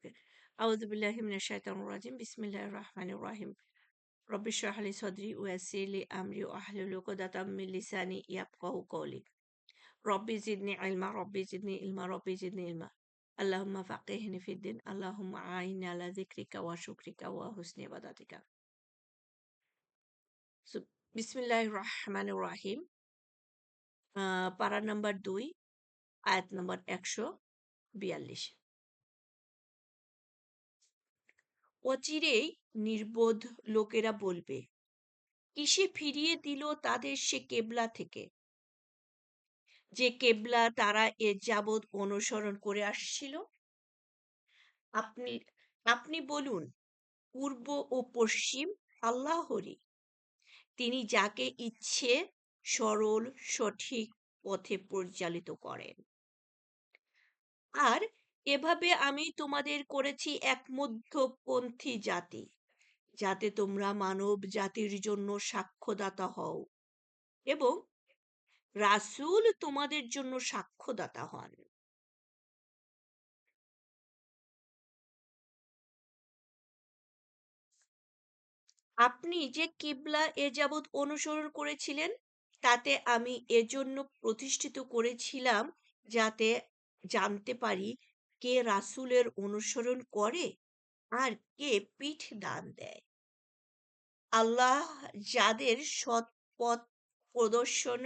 ওকে। আউযু বিল্লাহি মিনাশ শাইতানির রাজিম। বিসমিল্লাহির রাহমানির রাহিম। রব্বি ইশরাহ লি সাদরি ওয়া ইয়াসসির লি আমরি ওয়াহলুল উকদাতাম মিন লিসানি ইয়াফকাহু কওলি। রব্বি জিদনি ইলমা, রব্বি জিদনি ইলমা, রব্বি জিদনি ইলমা। আল্লাহুম্মা ফাক্কিহনি ফিদ্দিন, আল্লাহুম্মা আইননি আলা যিকরিকা ওয়া শুকরিকা ওয়া হুসনি ইবাদাতিকা। সো বিসমিল্লাহির রাহমানির রাহিম। পারা নাম্বার ২, আয়াত নাম্বার ১৪২। অচিরেই নির্বোধ লোকেরা বলবে, কিসে ফিরিয়ে দিল তাদের সে কেবলা থেকে, যে কেবলা তারা এ যাবৎ অনুসরণ করে আসছিল। আপনি আপনি বলুন, পূর্ব ও পশ্চিম আল্লাহরই। তিনি যাকে ইচ্ছে সরল সঠিক পথে পরিচালিত করেন। আর এভাবে আমি তোমাদের করেছি এক মধ্যপন্থী জাতি, যাতে তোমরা মানব জাতির জন্য সাক্ষ্যদাতা হও এবং রাসূল তোমাদের জন্য সাক্ষ্যদাতা হন। আপনি যে কিবলা এ যাবৎ অনুসরণ করেছিলেন, তাতে আমি এজন্য প্রতিষ্ঠিত করেছিলাম, যাতে জানতে পারি কে রাসূলের অনুসরণ করে আর কে পিঠ দান দেয়। আল্লাহ যাদের সৎ পথ প্রদর্শন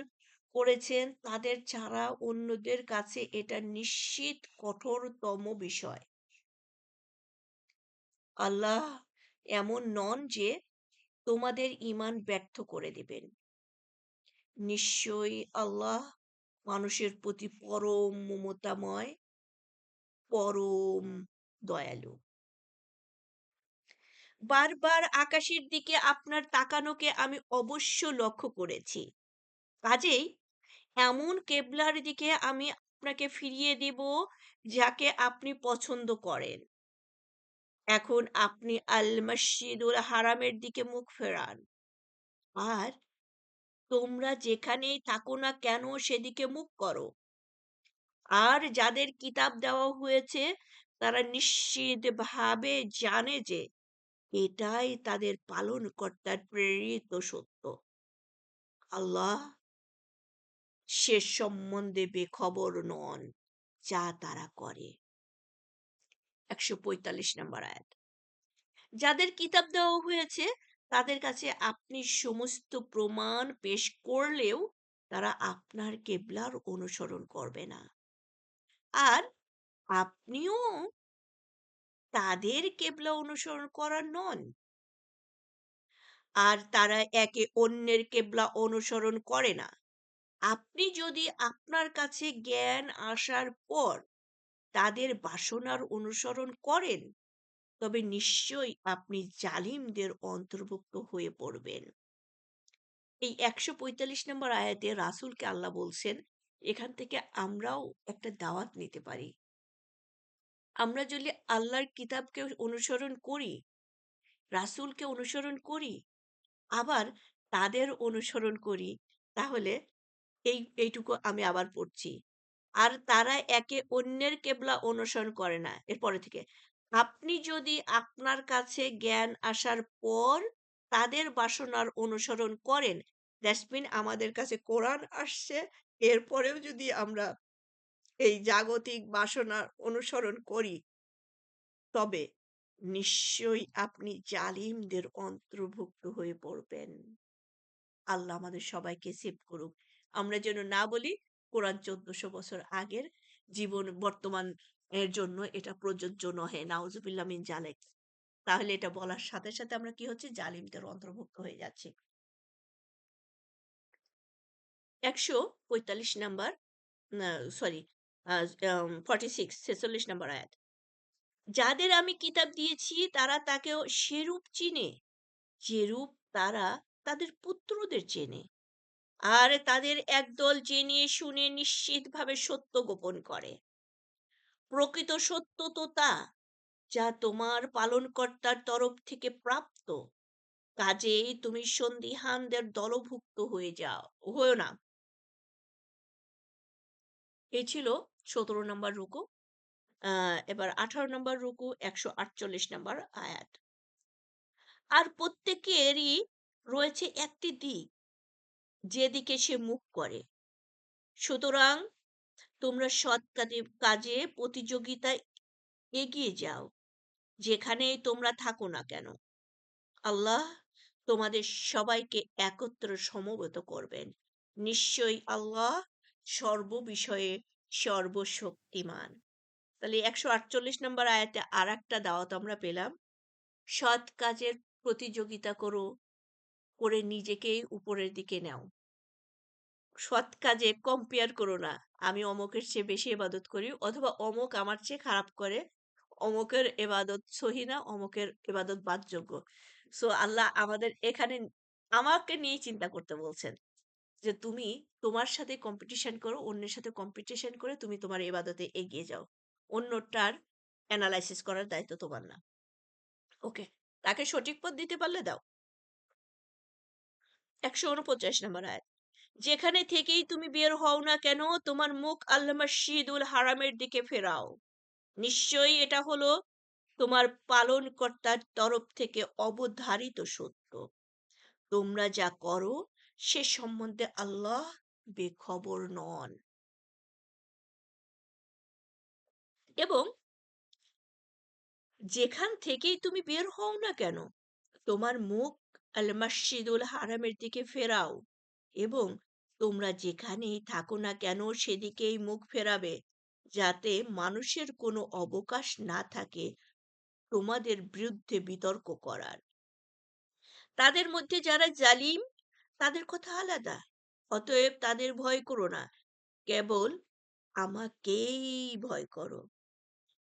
করেছেন, তাদের ছাড়া অন্যদের কাছে এটা নিশ্চিত কঠোরতম বিষয়। আল্লাহ এমন নন যে তোমাদের ঈমান ব্যর্থ করে দিবেন। নিশ্চয়ই আল্লাহ মানুষের প্রতি পরম মমতাময়, পরম দয়ালু। বারবার আকাশের দিকে আপনার তাকানোকে আমি অবশ্য লক্ষ্য করেছি। কাজেই এমন কেবলার দিকে আমি আপনাকে ফিরিয়ে দেব, যাকে আপনি পছন্দ করেন। এখন আপনি আল মসজিদুল হারামের দিকে মুখ ফেরান, আর তোমরা যেখানেই থাকো না কেন সেদিকে মুখ করো। আর যাদের কিতাব দেওয়া হয়েছে, তারা নিশ্চিতভাবে জানে যে এটাই তাদের পালনকর্তার প্রেরিত সত্য। আল্লাহ সে সম্বন্ধে বেখবর নন যা তারা করে। ১৪৫ নম্বর আয়াত। যাদের কিতাব দেওয়া হয়েছে, তাদের কাছে আপনি সমস্ত প্রমাণ পেশ করলেও তারা আপনার কেবলার অনুসরণ করবে না। আর আপনিও তাদের কেবলা অনুসরণ করার নন। আর তারা একে অন্যের কেবলা অনুসরণ করে না। আপনি যদি আপনার কাছে জ্ঞান আসার পর তাদের বাসনার অনুসরণ করেন, তবে নিশ্চয়ই আপনি জালিমদের অন্তর্ভুক্ত হয়ে পড়বেন। এই ১৪৫ নম্বর আয়াতে রাসূলকে আল্লাহ বলছেন, এখান থেকে আমরাও একটা দাওয়াত নিতে পারি। আমরা যদি আল্লাহর কিতাবকে অনুসরণ করি, রাসূলকে অনুসরণ করি, আবার তাদের অনুসরণ করি, তাহলে এইটুকু আমি আবার পড়ছি। আর তারা একে অন্যের কেবলা অনুসরণ করে না। এরপরে থেকে, আপনি যদি আপনার কাছে জ্ঞান আসার পর তাদের বাসনার অনুসরণ করেন, দ্যাটস মিন আমাদের কাছে কোরআন আসছে, এরপরেও যদি আমরা এই জাগতিক বাসনার অনুসরণ করি, তবে নিশ্চয়ই আপনি জালিমদের অন্তর্ভুক্ত হয়ে পড়বেন। আল্লাহ আমাদের সবাইকে সেভ করুক। আমরা যেন না বলি কোরআন ১৪০০ বছর আগের, জীবন বর্তমান এর জন্য এটা প্রযোজ্য নহে। নাউজুবিল্লাহ মিন জালিক। তাহলে এটা বলার সাথে, সাথে আমরা কি হচ্ছি? জালিমদের অন্তর্ভুক্ত হয়ে যাচ্ছি। ১৪৫ নাম্বার, না সরি, 46 নম্বর আয়াত। যাদের আমি কিতাব দিয়েছি তারা তাকেও সেরূপ চিনে, যেরূপ তারা তাদের পুত্রদের চেনে। আর তাদের একদল জেনে শুনে নিশ্চিতভাবে সত্য গোপন করে। প্রকৃত সত্য তো তা, যা তোমার পালনকর্তার তরফ থেকে প্রাপ্ত। কাজেই তুমি সন্দিহানদের দলভুক্ত হয়েও না। এই ছিল ১৭ নম্বর রুকু। এবার 18 নম্বর রুকু, 148 নম্বর আয়াত। আর প্রত্যেকেরই রয়েছে একটি দিক যেদিকে সে মুখ করে। সুতরাং তোমরা সৎ কাজে প্রতিযোগিতায় এগিয়ে যাও, যেখানেই তোমরা থাকো না কেন। আল্লাহ তোমাদের সবাইকে একত্র সমবেত করবেন। নিশ্চয়ই আল্লাহ সর্ববিষয়ে সর্বশক্তিমান। তাহলে 148 নম্বর আয়াতে আর একটা দাওয়াত আমরা পেলাম। সৎ কাজের প্রতিযোগিতা করো, করে নিজেকেই উপরের দিকে নাও। সৎ কাজে কম্পেয়ার করো না। আমি অমুকের চেয়ে বেশি ইবাদত করি, অথবা অমুক আমার চেয়ে খারাপ করে, অমুকের ইবাদত সহি না, অমুকের ইবাদত বাদযোগ্য। সো আল্লাহ আমাদের এখানে আমাকে নিয়ে চিন্তা করতে বলছেন যে তুমি তোমার সাথে কম্পিটিশন করো, অন্যের সাথে কম্পিটিশন করে তুমি তোমার ইবাদতে এগিয়ে যাও। অন্যটার অ্যানালাইসিস করার দায়িত্ব তোমার না। ওকে, তাকে সঠিক পথ দিতে পারলে দাও। 149 নম্বর আয়াত। যেখানে থেকেই তুমি বের হও না কেন, তোমার মুখ আল্লাহ মসজিদুল হারামের দিকে ফেরাও। নিশ্চয়ই এটা হলো তোমার পালনকর্তার তরফ থেকে অবধারিত সত্য। তোমরা যা করো সে সম্বন্ধে আল্লাহ বেখবর নন। এবং যেখান থেকেই তুমি বের হও না কেন, তোমার মুখ আল মসজিদুল হারামের দিকে ফেরাও, এবং তোমরা যেখানেই থাকো না কেন সেদিকেই মুখ ফেরাবে, যাতে মানুষের কোনো অবকাশ না থাকে তোমাদের বিরুদ্ধে বিতর্ক করার। তাদের মধ্যে যারা জালিম, তাদের কথা আলাদা। অতএব তাদের ভয় করো না, কেবল আমাকেই ভয় করো,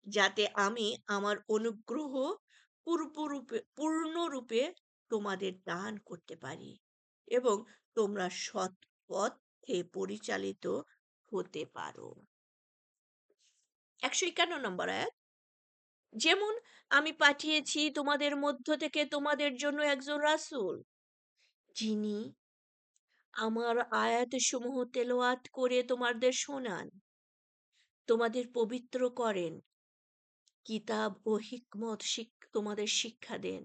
যাতে আমি আমার অনুগ্রহ পূর্ণরূপে তোমাদের দান করতে পারি এবং তোমরা সৎ পথে পরিচালিত হতে পারো। 151 নম্বর আয়াত। যেমন আমি পাঠিয়েছি তোমাদের মধ্য থেকে তোমাদের জন্য একজন রাসূল, যিনি আমার আয়াতসমূহ তেলাওয়াত করে তোমাদের শোনান, তোমাদের পবিত্র করেন, কিতাব ও হিকমত তোমাদের শিক্ষা দেন,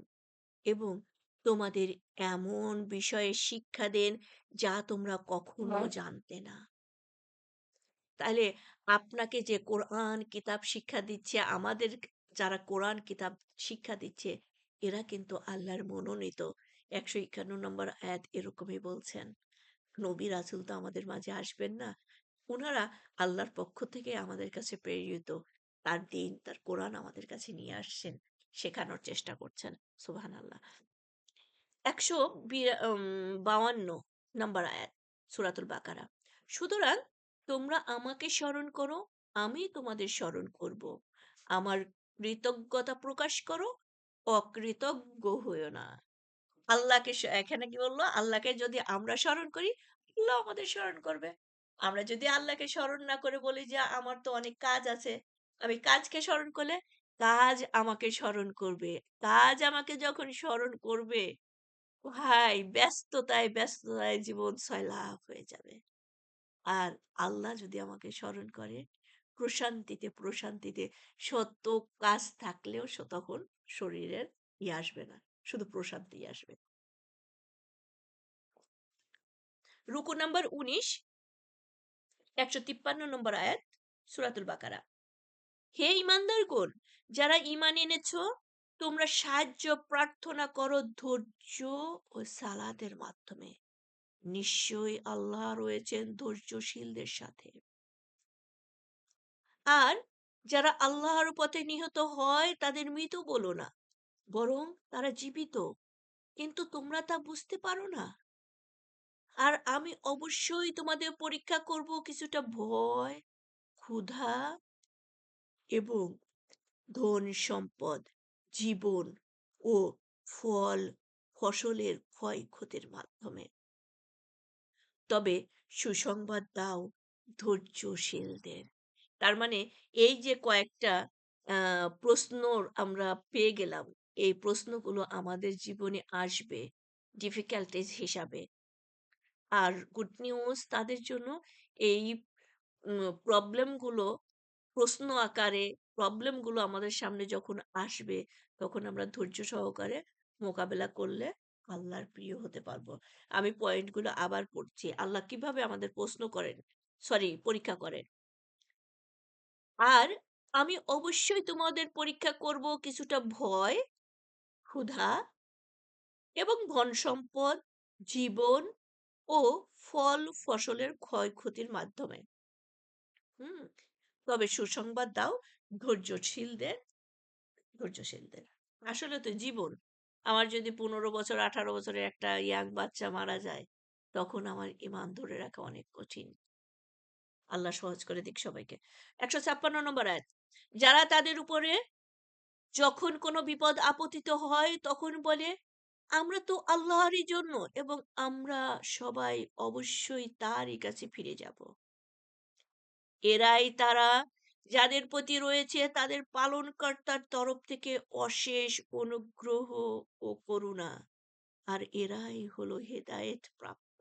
এবং তোমাদের এমন বিষয়ে শিক্ষা দেন যা তোমরা কখনো জানতে না। তাহলে আপনাকে যে কোরআন কিতাব শিক্ষা দিচ্ছে, আমাদের যারা কোরআন কিতাব শিক্ষা দিচ্ছে, এরা কিন্তু আল্লাহর মনোনীত। 151 নম্বর আয়াত এরকমই বলছেন। নবী রাসূল তো আমাদের মাঝে আসবেন না, ওনারা আল্লাহর পক্ষ থেকে আমাদের কাছে প্রেরিত। তার দিন, তার কোরআন আমাদের কাছে নিয়ে আসছেন, শেখানোর চেষ্টা করছেন। সুবহানাল্লাহ। 152 নম্বর আয়াত, সূরাতুল বাকারা। সুতরাং তোমরা আমাকে স্মরণ করো, আমি তোমাদের স্মরণ করব। আমার কৃতজ্ঞতা প্রকাশ করো, অকৃতজ্ঞ হইও না। আল্লাহকে এখানে কি বললো? আল্লাহকে যদি আমরা স্মরণ করি, আল্লাহ আমাদের স্মরণ করবে। আমরা যদি আল্লাহকে স্মরণ না করে বলি যে আমার তো অনেক কাজ আছে, আমি কাজকে স্মরণ করলে কাজ আমাকে স্মরণ করবে। কাজ আমাকে যখন স্মরণ করবে, ভাই ব্যস্ততায় ব্যস্ততায় জীবন সয়লাব হয়ে যাবে। আর আল্লাহ যদি আমাকে স্মরণ করে, প্রশান্তিতে প্রশান্তিতে, শত কাজ থাকলেও তখন শরীরের আসবে না, শুধু প্রশান্তি আসবে। রুকু নাম্বার 19, 153 নম্বর আয়াত, সূরাতুল বাকারা। হে ঈমানদারগণ, যারা ঈমান এনেছো, তোমরা সাহায্য প্রার্থনা করো ধৈর্য ও সালাতের মাধ্যমে। নিশ্চয়ই আল্লাহ রয়েছেন ধৈর্যশীলদের সাথে। আর যারা আল্লাহর পথে নিহত হয় তাদের মৃত বলো না, বরং তারা জীবিত, কিন্তু তোমরা তা বুঝতে পারো না। আর আমি অবশ্যই তোমাদের পরীক্ষা করব কিছুটা ভয়, ক্ষুধা এবং ধন সম্পদ, জীবন ও ফল ফসলের ক্ষয়ক্ষতির মাধ্যমে। তবে সুসংবাদ দাও ধৈর্যশীলদের। তার মানে এই যে কয়েকটা প্রশ্ন আমরা পেয়ে গেলাম, এই প্রশ্নগুলো আমাদের জীবনে আসবে ডিফিকাল্টিজ হিসাবে। আর গুড নিউজ তাদের জন্য, এই প্রবলেমগুলো প্রশ্ন আকারে প্রবলেমগুলো আমাদের সামনে যখন আসবে, তখন আমরা ধৈর্য সহকারে মোকাবেলা করলে আল্লাহর প্রিয় হতে পারবো। আমি পয়েন্টগুলো আবার পড়ছি। আল্লাহ কিভাবে আমাদের প্রশ্ন করেন, সরি পরীক্ষা করেন। আর আমি অবশ্যই তোমাদের পরীক্ষা করব কিছুটা ভয়, ক্ষুধা এবং ধনসম্পদ, জীবন ও ফসলের ক্ষয়ক্ষতির মাধ্যমে। হুম? তবে সুসংবাদ দাও ধৈর্যশীলদের ধৈর্যশীলদের। আসলে তো জীবন। আমার যদি ১৫ বছর ১৮ বছরের একটা ইয়াং বাচ্চা মারা যায়, তখন আমার ঈমান ধরে রাখা অনেক কঠিন। আল্লাহ সহজ করে দিক সবাইকে। ১৫৬ নম্বর আয়াত। যারা তাদের উপরে যখন কোনো বিপদ আপতিত হয় তখন বলে, আমরা তো আল্লাহরই জন্য এবং আমরা সবাই অবশ্যই তারই কাছে ফিরে যাব। এরাই তারা যাদের প্রতি রয়েছে তাদের পালনকর্তার তরফ থেকে অশেষ অনুগ্রহ ও করুণা। আর এরাই হলো হেদায়েত প্রাপ্ত।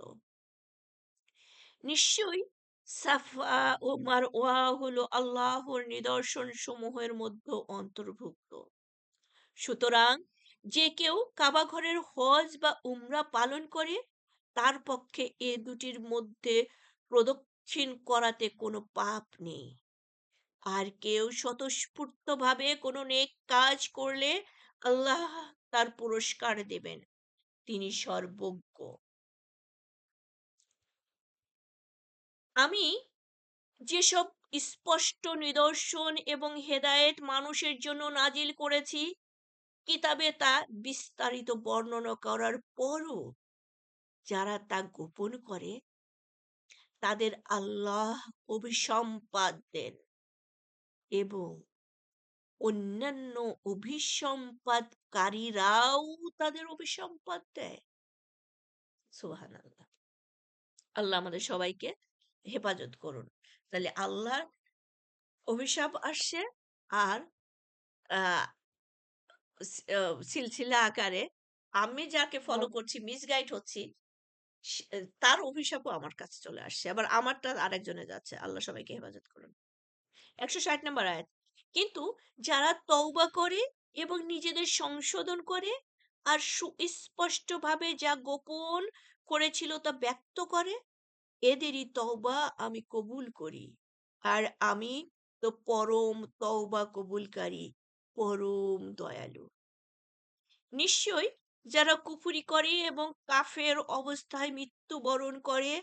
নিশ্চয়ই সাফা ও মারওয়া হলো আল্লাহর নিদর্শন সমূহের মধ্যে অন্তর্ভুক্ত। সুতরাং যে কেউ কাবা ঘরের হজ বা উমরা পালন করে তার পক্ষে এ দুটির মধ্যে প্রদক্ষিণ করাতে কোনো পাপ নেই। আর কেউ স্বতঃস্ফূর্তভাবে কোনো নেক কাজ করলে আল্লাহ তার পুরস্কার দেবেন। তিনি সর্বজ্ঞ। আমি যেসব স্পষ্ট নিদর্শন এবং হেদায়েত মানুষের জন্য নাজিল করেছি কিতাবে তা বিস্তারিত বর্ণনা করার পরও যারা তা গোপন করে তাদের আল্লাহ অভিসম্পাদ দেন এবং অন্যান্য অভিসম্পাদকারীরাও তাদের অভিসম্পাদ দেয়। সুবহানাল্লাহ। আল্লাহ আমাদের সবাইকে হেফাজত করুন। তাহলে আল্লাহর অভিশাপ আসছে আর আহ, সিলসিলা আকারে আমি যাকে ফলো করছি মিসগাইড হচ্ছি তার অভিশাপও আমার কাছে চলে আসছে, আবার আমারটা আরেকজনে যাচ্ছে। আল্লাহ সবাইকে হেফাজত করুন। ১৬০ নম্বর আয়াত। কিন্তু যারা তওবা করে এবং নিজেদের সংশোধন করে আর সুস্পষ্টভাবে যা গোপন করেছিল তা ব্যক্ত করে এদেরই তওবা আমি কবুল করি। আর আমি তো পরম তওবা কবুলকারী, পরম দয়ালু। নিশ্চয়ই যারা কুফরি করে এবং কাফের অবস্থায় মৃত্যুবরণ করে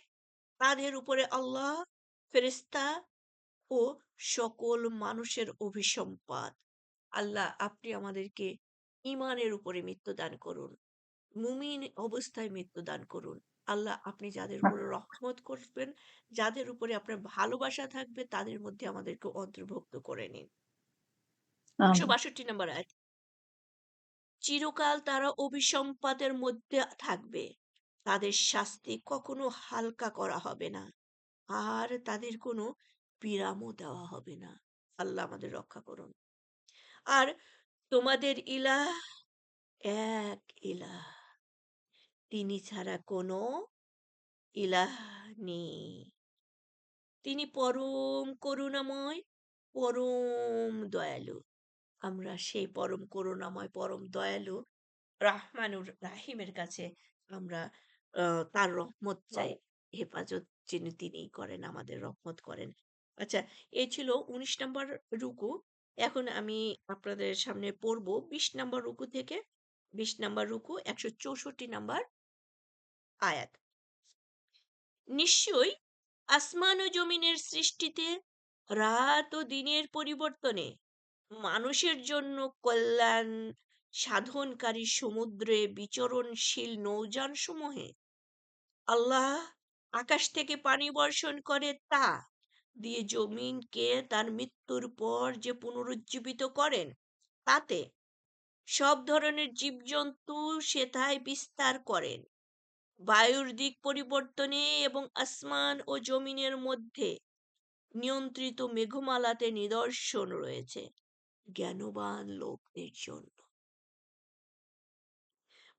তাদের উপরে আল্লাহ, ফেরেশতা ও সকল মানুষের অভিসম্পাদ। আল্লাহ আপনি আমাদেরকে ঈমানের উপরে মৃত্যু দান করুন। মুমিন অবস্থায় মৃত্যু দান করুন। আল্লাহ আপনি যাদের উপরে রহমত করবেন, যাদের উপরে আপনার ভালোবাসা থাকবে তাদের মধ্যে আমাদেরকে অন্তর্ভুক্ত করে নিন। আমিন। ১৬২ নম্বর আয়াত। চিরকাল তারা অভিসম্পাতের মধ্যে থাকবে। তাদের শাস্তি কখনো হালকা করা হবে না। আর তাদের কোনো বিরামও দেওয়া হবে না। আল্লাহ আমাদের রক্ষা করুন। আর তোমাদের ইলাহ এক ইলাহ। তিনি ছাড়া কোনো ইলাহ নেই। তিনি পরম করুণাময়, পরম দয়ালু। আমরা সেই পরম করুণাময়, পরম দয়ালু রাহমানুর রাহিমের কাছে আমরা তার রহমত চাই। হেফাজত যিনি তিনিই করেন, আমাদের রহমত করেন। আচ্ছা, এই ছিল ১৯ নম্বর রুকু। এখন আমি আপনাদের সামনে পড়ব ২০ নম্বর রুকু থেকে। ২০ নম্বর রুকু ১৬৪ নম্বর আয়াত। নিশ্চয়ই আসমান ও জমিনের সৃষ্টিতে রাত ও দিনের পরিবর্তনে মানুষের জন্য কল্যাণ সাধনকারী সমুদ্রে বিচরণশীল নৌযান সমূহে আল্লাহ আকাশ থেকে পানি বর্ষণ করে তা দিয়ে জমিনকে তার মৃত্যুর পর যে পুনরুজ্জীবিত করেন তাতে সব ধরনের জীবজন্তু সেথায় বিস্তার করেন। বায়ুর দিক পরিবর্তনে এবং আসমান ও জমিনের মধ্যে নিয়ন্ত্রিত মেঘমালাতে নিদর্শন রয়েছে জ্ঞানবান লোকদের জন্য।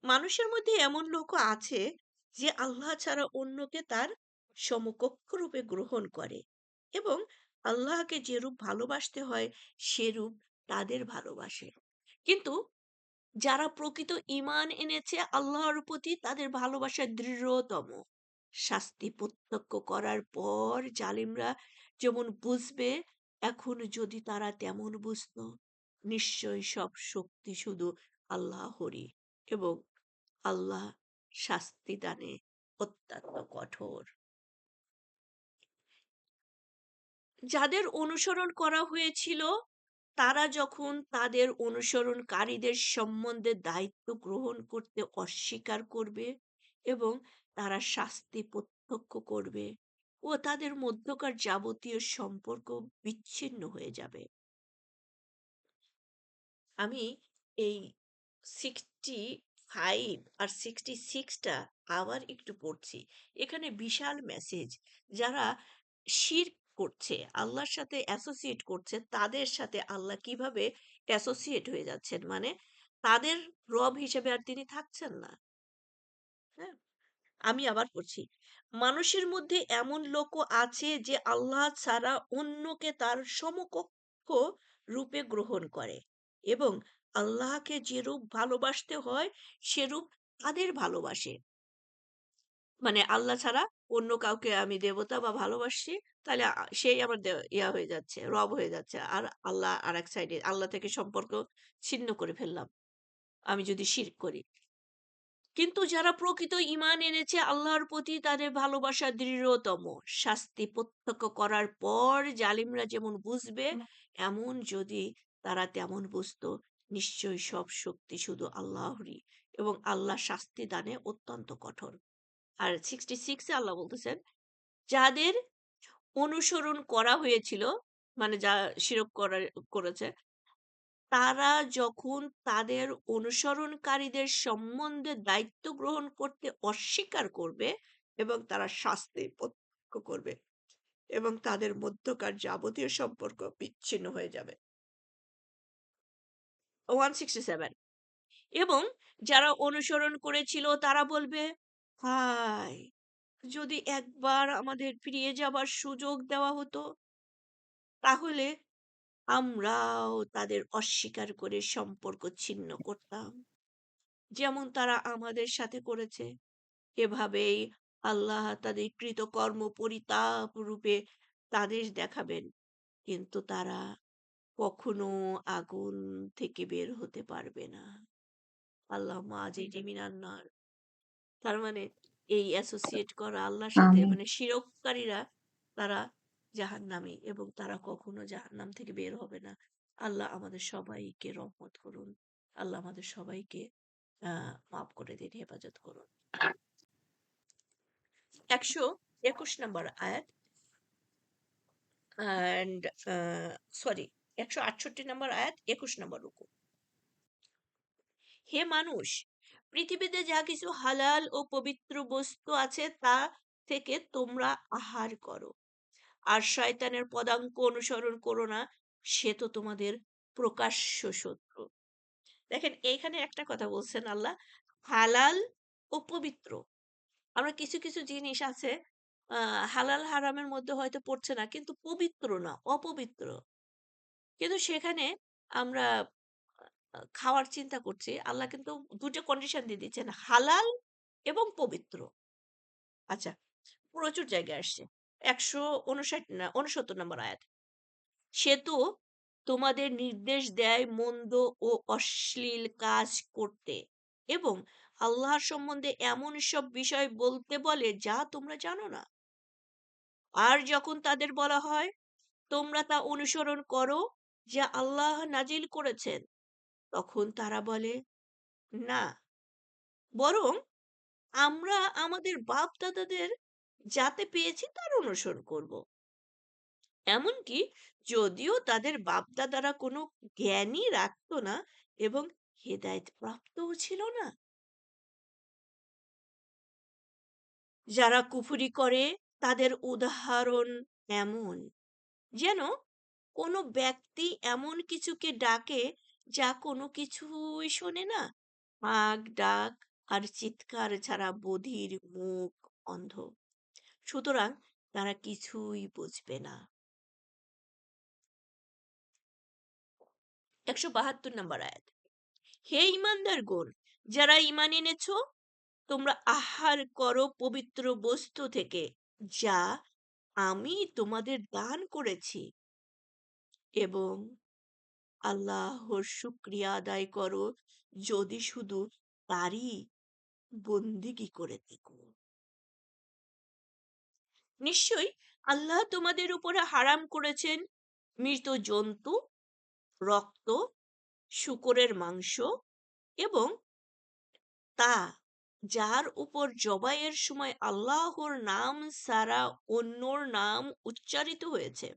মানুষের মধ্যে এমন লোকও আছে যে আল্লাহ ছাড়া অন্যকে তার সমকক্ষ রূপে গ্রহণ করে এবং আল্লাহকে যেরূপ ভালোবাসতে হয় সেরূপ তাদের ভালোবাসে। কিন্তু যারা প্রকৃত ঈমান এনেছে আল্লাহর প্রতি তাদের ভালোবাসা দৃঢ়তম। শাস্তি প্রত্যক্ষ করার পর জালিমরা যেমন বুঝবে, এখন যদি তারা তেমন বুঝতো, নিশ্চয়ই সব শক্তি শুধু আল্লাহরই, এবং আল্লাহ শাস্তি দানে অত্যন্ত কঠোর। যাদের অনুসরণ করা হয়েছিল তারা যখন তাদের অনুসরণকারীদের সম্বন্ধে দায়িত্ব গ্রহণ করতে অস্বীকার করবে এবং তারা শাস্তি প্রত্যক্ষ করবে ও তাদের মধ্যকার যাবতীয় সম্পর্ক বিচ্ছিন্ন হয়ে যাবে। আমি এই 65 আর 66টা আবার একটু পড়ছি। এখানে বিশাল মেসেজ। যারা শিরক করছে, আল্লাহর সাথে অ্যাসোসিয়েট করছে, তাদের সাথে আল্লাহ কিভাবে অ্যাসোসিয়েট হয়ে যাচ্ছেন। মানে তাদের রব হিসেবে আর তিনি থাকছেন না। হ্যাঁ? আমি আবার পড়ছি। মানুষের মধ্যে এমন লোকও আছে যে আল্লাহ ছাড়া অন্যকে তার সমকক্ষ রূপে গ্রহণ করে এবং আল্লাহকে যেরূপ ভালোবাসতে হয় সেরূপ তাদের ভালোবাসে। মানে আল্লাহ ছাড়া অন্য কাউকে আমি দেবতা বা ভালোবাসছি, তাহলে সেই আমার ইয়া হয়ে যাচ্ছে, রব হয়ে যাচ্ছে। আর আল্লাহ আরেক সাইডে, আল্লাহ থেকে সম্পর্ক ছিন্ন করে ফেললাম আমি যদি শিরক করি। কিন্তু যারা প্রকৃত ঈমান এনেছে আল্লাহর প্রতি তাদের ভালোবাসা দৃঢ়তম। শাস্তি প্রত্যক্ষ করার পর জালিমরা যেমন বুঝবে, এমন যদি তারা তেমন বুঝতো, নিশ্চয়ই সব শক্তি শুধু আল্লাহরই, এবং আল্লাহ শাস্তি দানে অত্যন্ত কঠোর। আর 66 এ আল্লাহ বলতেছেন, যাদের অনুসরণ করা হয়েছিল, মানে যা শিরক করেছে, তারা যখন তাদের অনুসরণকারীদের সম্বন্ধে দায়িত্ব গ্রহণ করতে অস্বীকার করবে এবং তারা শাস্তি প্রত্যক্ষ করবে এবং তাদের মধ্যকার যাবতীয় সম্পর্ক বিচ্ছিন্ন হয়ে যাবে। 167, এবং যারা অনুসরণ করেছিল তারা বলবে, হায়, যদি একবার আমাদের ফিরে যাবার সুযোগ দেওয়া হতো, তাহলে আমরাও তাদের অস্বীকার করে সম্পর্ক ছিন্ন করতাম, যেমন তারা আমাদের সাথে করেছে। এভাবেই আল্লাহ তাদের কৃতকর্ম পরিতাপ রূপে তাদের দেখাবেন, কিন্তু তারা কখনো আগুন থেকে বের হতে পারবে না। আল্লাহ মাজিদি মিনান্নার। তার মানে এই অ্যাসোসিয়েট করা আল্লাহর সাথে, আমিন। মানে শিরককারীরা, তারা জাহান্নামী এবং তারা কখনো জাহান্নাম থেকে বের হবে না। আল্লাহ আমাদের সবাইকে রহমত করুন। আল্লাহ আমাদের সবাইকে মাফ করে দিন, হেফাজত করুন। 121 নম্বর আয়াত অ্যান্ড সরি 168 নম্বর আয়াত, 21 নম্বর রুকু। হে মানুষ, পৃথিবীতে যা কিছু হালাল ও পবিত্র বস্তু আছে তা থেকে তোমরা আহার করো, আর শয়তানের পদাঙ্ক অনুসরণ করো না, সে তো তোমাদের প্রকাশ্য শত্রু। দেখেন এইখানে একটা কথা বলছেন আল্লাহ, হালাল ও পবিত্র। আমরা কিছু কিছু জিনিস আছে হালাল হারামের মধ্যে হয়তো পড়ছে না, কিন্তু পবিত্র না, অপবিত্র। কিন্তু সেখানে আমরা খাওয়ার চিন্তা করছি, আল্লাহ কিন্তু ২ টা কন্ডিশন দিয়ে দিচ্ছেন, হালাল এবং পবিত্র। আচ্ছা, প্রচুর জায়গায় আসছে। ১৫৯ না ৬৯ নম্বর আয়াত। সে তো তোমাদের নির্দেশ দেয় মন্দ ও অশ্লীল কাজ করতে এবং আল্লাহর সম্বন্ধে এমন সব বিষয় বলতে বলে যা তোমরা জানো না। আর যখন তাদের বলা হয় তোমরা তা অনুসরণ করো যা আল্লাহ নাজিল করেছেন, তখন তারা বলে, না, বরং আমরা আমাদের বাপ দাদাদের যাতে পেয়েছি তার অনুসরণ করব। এমনকি যদিও তাদের বাপ-দাদারা কোনো জ্ঞানই রাখতো না এবং হেদায়েত প্রাপ্তও ছিল না। যারা কুফরি করে তাদের উদাহরণ এমন, যেন কোনো ব্যক্তি এমন কিছুকে ডাকে যা কোনো কিছুই শোনে না। হাঁক ডাক আর চিৎকার ছাড়া বধির মুখ অন্ধ। সুতরাং তারা কিছুই বুঝবে না। ১৭২ নম্বর আয়াত। হে ঈমানদারগণ, যারা ঈমান এনেছ, তোমরা আহার করো পবিত্র বস্তু থেকে, যা আমি তোমাদের দান করেছি, এবং আল্লাহর শুকরিয়া আদায় করো, যদি শুধু তারই বন্দিগি করে থাকো। নিশ্চয়ই আল্লাহ তোমাদের উপরে হারাম করেছেন মৃত জন্তু, রক্ত, শূকরের মাংস এবং তা যার উপর জবাইয়ের সময় আল্লাহর নাম ছাড়া অন্যর নাম উচ্চারিত হয়েছে।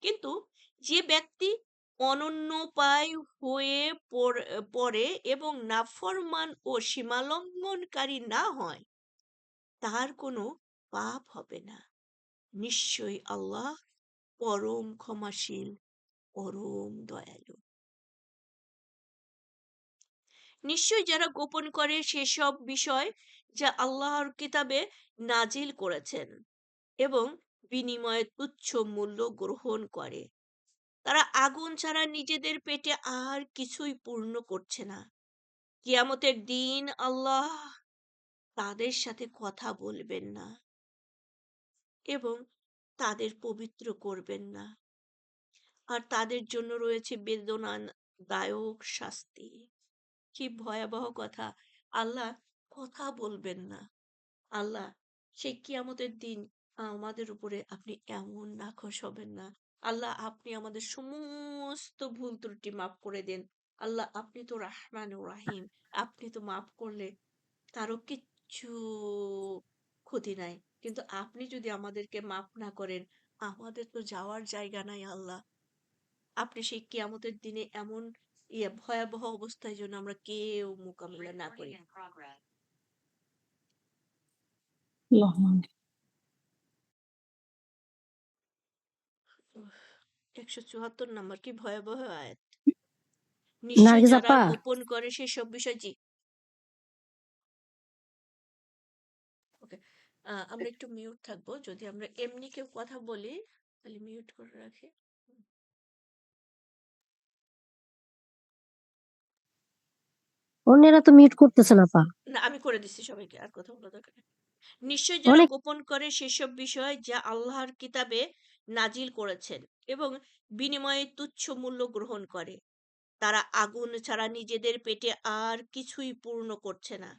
কিন্তু যে ব্যক্তি অনন্যোপায় হয়ে পড়ে এবং নাফরমান ও সীমালঙ্ঘনকারী না হয়, তার কোনো পাপ হবে না। নিশ্চয়ই আল্লাহ পরম ক্ষমাশীল, পরম দয়ালু। নিশ্চয়ই যারা গোপন করে সেসব বিষয় যা আল্লাহর কিতাবে নাজিল করেছেন এবং বিনিময়ে তুচ্ছ মূল্য গ্রহণ করে, তারা আগুন ছাড়া নিজেদের পেটে আর কিছুই পূর্ণ করছে না। কিয়ামতের দিন আল্লাহ তাদের সাথে কথা বলবেন না এবং তাদের পবিত্র করবেন না, আর তাদের জন্য রয়েছে বেদনাদায়ক শাস্তি। কি ভয়াবহ কথা! আল্লাহ কথা বলবেন না। আল্লাহ সেই কিয়ামতের দিন আমাদের উপরে আপনি এমন নাখোশ হবেন না। আল্লাহ আপনি আমাদের সমস্ত ভুল ত্রুটি মাফ করে দেন। আল্লাহ আপনি তো রাহমান ও রাহিম। আপনি তো মাফ করলে কারো কিচ্ছু ক্ষতি নাই। কিন্তু আপনি যদি আমাদেরকে মাফ না করেন, আমাদের তো যাওয়ার জায়গা নাই আল্লাহ। আপনি সেই কিয়ামতের দিনে এমন ভয়াবহ অবস্থায় যেন আমরা কেউ মোকাবিলা না করি। আল্লাহ। ১৭৪ নম্বর, কি ভয়াবহ আয়াত! নিশ্চয় নার্গিস যারা আপা, গোপন করে সেসব বিষয়। জি, ওকে। আমরা একটু মিউট থাকবো। যদি আমরা এমনি কেউ কথা বলি তাহলে মিউট করে রাখি। অন্যেরা তো মিউট করতেছে না আপা। না, আমি করে দিচ্ছি সবাইকে, আর কথা বলা দরকার নেই। নিশ্চয় যারা অনেক গোপন করে সেসব বিষয় যা আল্লাহর কিতাবে নাজিল করেছেন এবং বিনিময়ে তুচ্ছ মূল্য গ্রহণ করে, তারা আগুন ছাড়া নিজেদের পেটে আর কিছুই পূর্ণ করছে না।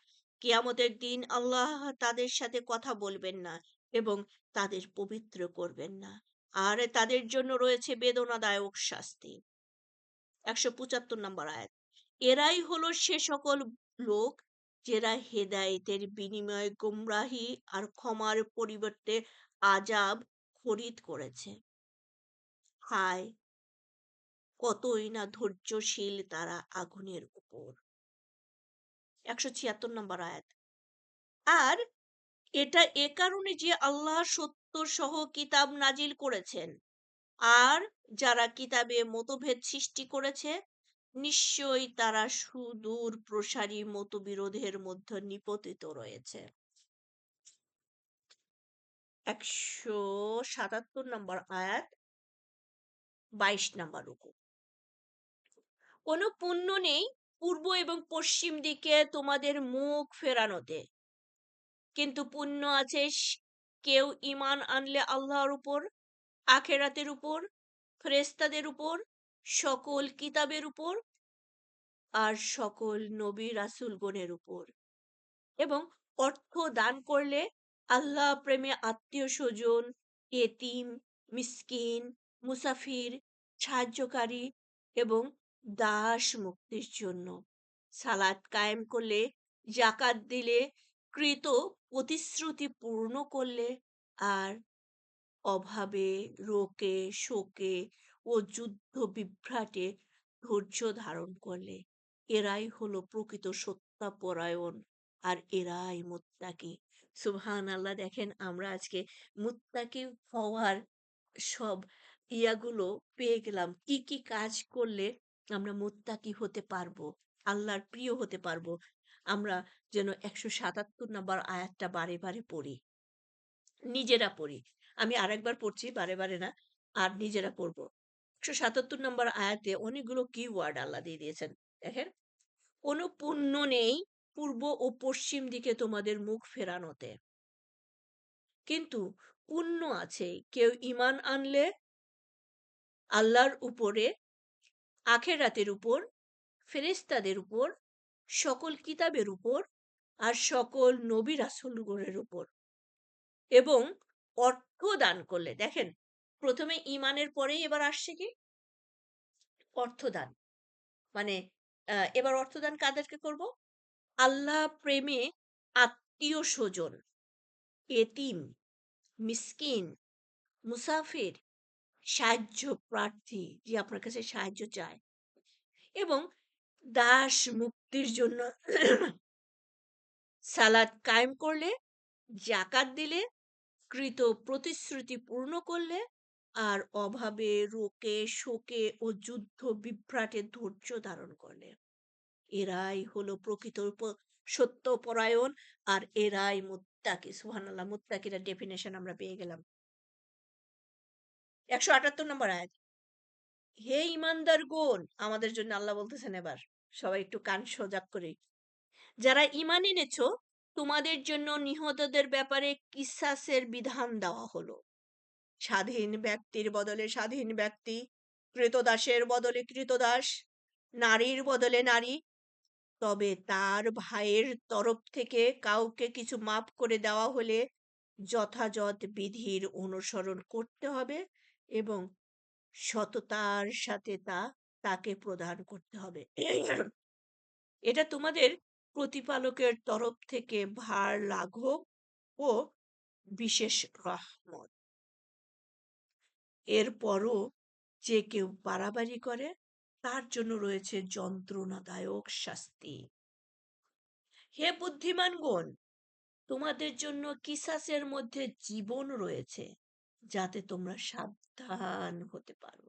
কিয়ামতের দিন আল্লাহ তাদের সাথে কথা বলবেন না এবং তাদের পবিত্র করবেন না, আর তাদের জন্য রয়েছে বেদনাদায়ক শাস্তি। ১৭৫ নম্বর আয়াত। এরাই হলো সে সকল লোক যারা হেদায়েতের বিনিময়ে গোমরাহি আর ক্ষমার পরিবর্তে আযাব খরিদ করেছে। হায়, কতই না ধৈর্যশীল তারা আগুনের উপর। ১৭৬ নম্বর আয়াত। আর এটা এ কারণে যে আল্লাহ সত্য সহ কিতাব নাজিল করেছেন, আর যারা কিতাবে মতভেদ সৃষ্টি করেছে, নিশ্চয়ই তারা সুদূর প্রসারী মতবিরোধের মধ্যে নিপতিত রয়েছে। ১৭৭ নম্বর আয়াত, ২২ নম্বর রুকু। কোনো পুণ্য নেই পূর্ব এবং পশ্চিম দিকে তোমাদের মুখ ফেরানোতে, কিন্তু পুণ্য আছে কেউ ঈমান আনলে আল্লাহর উপর, আখেরাতের উপর, ফেরেশতাদের উপর, সকল কিতাবের উপর, আর সকল নবী রাসূলগণের উপর, এবং অর্থ দান করলে আল্লাহ প্রেমে আত্মীয়-স্বজন, এতিম, মিসকিন, মুসাফির, সাহায্যকারী এবং দাস মুক্তির জন্য। সালাত কায়েম করলে, যাকাত দিলে, কৃত প্রতিশ্রুতি পূর্ণ করলে, আর অভাবে, রোগে, শোকে ও যুদ্ধ বিভ্রাটে ধৈর্য ধারণ করলে, এরাই হলো প্রকৃত সত্যাপরায়ণ, আর এরাই মুত্তাকি। সুবহান আল্লাহ! দেখেন আমরা আজকে মুত্তাকি হওয়ার সব ইয়াগুলো পেয়ে গেলাম। কি কি কাজ করলে আমরা মুত্তাকি হতে পারবো, আল্লাহর প্রিয় হতে পারবো। আমরা যেন ১৭৭ নম্বর আয়াতটা বারে বারে পড়ি, নিজেরা পড়ি। আমি আরেকবার পড়ছি, বারে বারে না, আর নিজেরা পড়বো। 177 নম্বর আয়াতে অনেকগুলো কিওয়ার্ড আল্লাহ দিয়ে দিয়েছেন। দেখেন, কোনো পুণ্য নেই পূর্ব ও পশ্চিম দিকে তোমাদের মুখ ফেরানোতে, কিন্তু পুণ্য আছে কেউ ঈমান আনলে আল্লাহর উপরে, আখেরাতের উপর, ফেরেশতাদের উপর, সকল কিতাবের উপর আর সকল নবী রাসূলগণের উপর, এবং অর্থ দান করলে। দেখেন, প্রথমে ঈমানের পরেই এবার আসছে কি? অর্থদান। মানে এবার অর্থদান কাদেরকে করব? আল্লাহ প্রেমে আত্মীয়-স্বজন, এতিম, মিসকিন, মুসাফির, সাহায্য প্রার্থী যে আপনার কাছে সাহায্য চায়, এবং দাস মুক্তির জন্য সালাত কায়েম করলে, যাকাত দিলে, কৃত প্রতিশ্রুতি পূর্ণ করলে, আর অভাবে, রোগে, শোকে ও যুদ্ধ বিভ্রাটে ধৈর্য ধারণ করলে। এরাই হলো প্রকৃত সত্যপরায়ণ, আর এরাই মুত্তাকি। সুবহানাল্লাহ, মুত্তাকিরা ডেফিনেশন আমরা পেয়ে গেলাম। 178 নম্বর আয়াত। হে ঈমানদারগণ, আমাদের জন্য আল্লাহ বলতেছেন এবার। সবাই একটু কান সজাগ করে। যারা ঈমান এনেছো, তোমাদের জন্য নিহতদের ব্যাপারে কিসাসের বিধান দেওয়া হলো। স্বাধীন ব্যক্তির বদলে স্বাধীন ব্যক্তি, ক্রীতদাসের বদলে ক্রীতদাস, নারীর বদলে নারী। তবে তার ভাইয়ের তরফ থেকে কাউকে কিছু মাফ করে দেওয়া হলে যথাযথ বিধির অনুসরণ করতে হবে, এবং সততার সাথে তাকে প্রদান করতে হবে। এটা তোমাদের প্রতিপালকের তরফ থেকে ভার লাঘব ও বিশেষ রহমত। এরপরও যে কেউ বাড়াবাড়ি করে তার জন্য রয়েছে যন্ত্রণাদায়ক শাস্তি। হে বুদ্ধিমানগণ, তোমাদের জন্য কিসাসের মধ্যে জীবন রয়েছে, যাতে তোমরা সাবধান হতে পারো।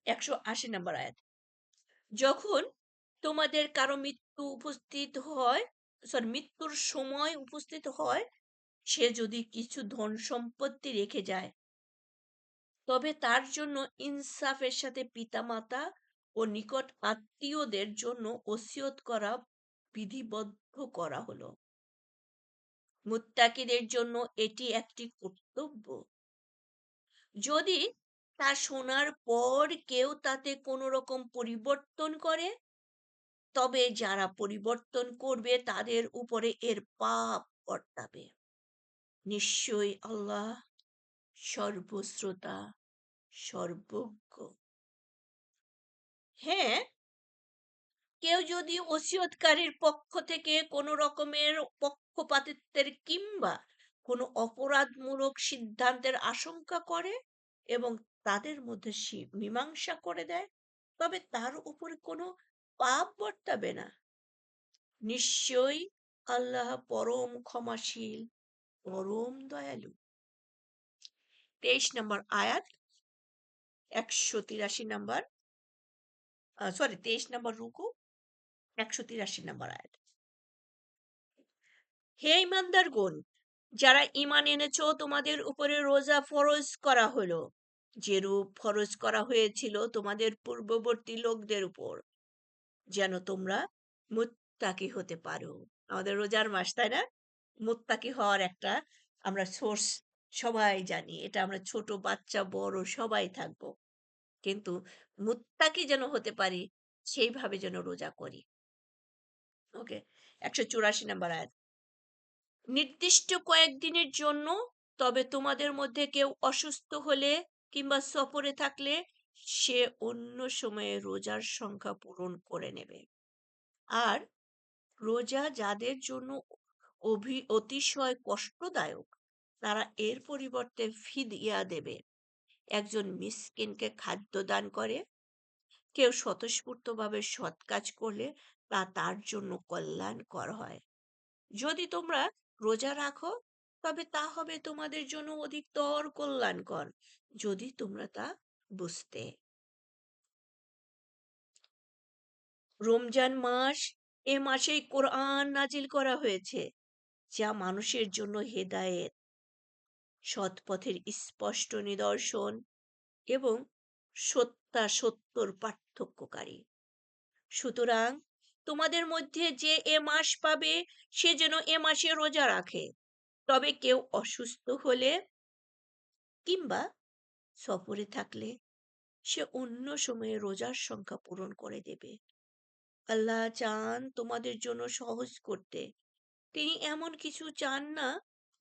180 নম্বর আয়াত। যখন তোমাদের কারো মৃত্যুর সময় উপস্থিত হয়, সে যদি কিছু ধন সম্পত্তি রেখে যায়, তবে তার জন্য ইনসাফের সাথে পিতামাতা ও নিকট আত্মীয়দের জন্য ওসিয়ত করা বিধিবদ্ধ করা হলো। মুত্তাকিদের জন্য এটি একটি কর্তব্য। যদি তা শোনার পর কেউ তাতে কোনো রকম পরিবর্তন করে, তবে যারা পরিবর্তন করবে তাদের উপরে এর পাপ বর্তাবে। নিশ্চয়ই আল্লাহ সর্বশ্রোতা, সর্বজ্ঞ। হ্যাঁ, কেউ যদি ওসিয়তকারীর পক্ষ থেকে কোনো রকমের পক্ষপাতিত্বের কিংবা কোনো অপরাধমূলক সিদ্ধান্তের আশঙ্কা করে এবং তাদের মধ্যে মীমাংসা করে দেয়, তবে তার উপরে কোনো পাপ বর্তাবে না। নিশ্চয়ই আল্লাহ পরম ক্ষমাশীল, পরম দয়ালু। 23 নম্বর আয়াত, 183 নম্বর, 23 নম্বর রুকু, 183 নম্বর আয়াত। হে ঈমানদারগণ, যারা ঈমান এনেছো, তোমাদের উপরে রোজা ফরজ করা হলো, যেরূপ ফরজ করা হয়েছিল তোমাদের পূর্ববর্তী লোকদের উপর, যেন তোমরা মুত্তাকি হতে পারো। আমাদের রোজার মাস, তাই না? মুত্তাকি হওয়ার একটা আমরা সোর্স সবাই জানি। এটা আমরা ছোট বাচ্চা বড় সবাই থাকবো। কিন্তু মুত্তাকি যেন হতে পারি, সেইভাবে যেন রোজা করি। ওকে, 184 নম্বর আয়াত। নির্দিষ্ট কয়েকদিনের জন্য, তবে তোমাদের মধ্যে কেউ অসুস্থ হলে কিংবা সফরে থাকলে সে অন্য সময়ে রোজার সংখ্যা পূরণ করে নেবে। আর রোজা যাদের জন্য অতিশয় কষ্টদায়ক, তারা এর পরিবর্তে ফিদিয়া দেবে। একজন মিসকিনকে খাদ্য দান করে কেউ স্বতঃস্ফূর্তভাবে সৎ কাজ করলে তা তার জন্য কল্যাণকর হয়। যদি তোমরা রোজা রাখো, তবে তা হবে তোমাদের জন্য অধিকতর কল্যাণকর, যদি তোমরা তা বুঝতে। রমজান মাস, এ মাসেই কোরআন নাজিল করা হয়েছে, যা মানুষের জন্য হেদায়েত। সৎ পথের স্পষ্ট নিদর্শন এবং সত্যর পার্থক্যকারী। সুতরাং তোমাদের মধ্যে যে এ মাস পাবে সে যেন এ মাসে রোজা রাখে। তবে কেউ অসুস্থ হলে কিংবা সফরে থাকলে সে অন্য সময়ে রোজার সংখ্যা পূরণ করে দেবে। আল্লাহ চান তোমাদের জন্য সহজ করতে। তিনি এমন কিছু চান না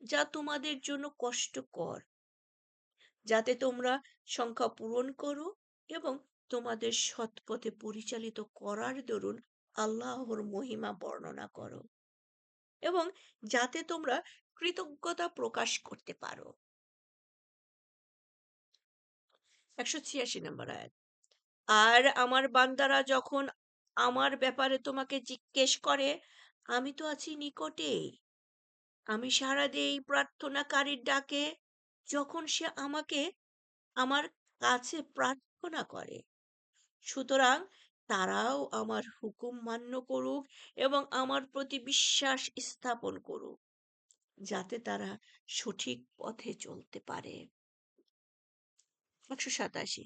যা তোমাদের জন্য কষ্টকর, যাতে তোমরা সংখ্যা পূরণ করো এবং তোমাদের সৎ পথে পরিচালিত করার দরুন আল্লাহর মহিমা বর্ণনা করো এবং যাতে তোমরা কৃতজ্ঞতা প্রকাশ করতে পারো। 186 নম্বর আয়াত। আর আমার বান্দারা যখন আমার ব্যাপারে তোমাকে জিজ্ঞেস করে, আমি তো আছি নিকটেই, আমি সাড়া দেই প্রার্থনাকারীর ডাকে, যখন সে আমাকে আমার কাছে প্রার্থনা করে। সুতরাং তারাও আমার হুকুম মান্য করুক এবং আমার প্রতি বিশ্বাস স্থাপন করুক, যাতে তারা সঠিক পথে চলতে পারে। 187।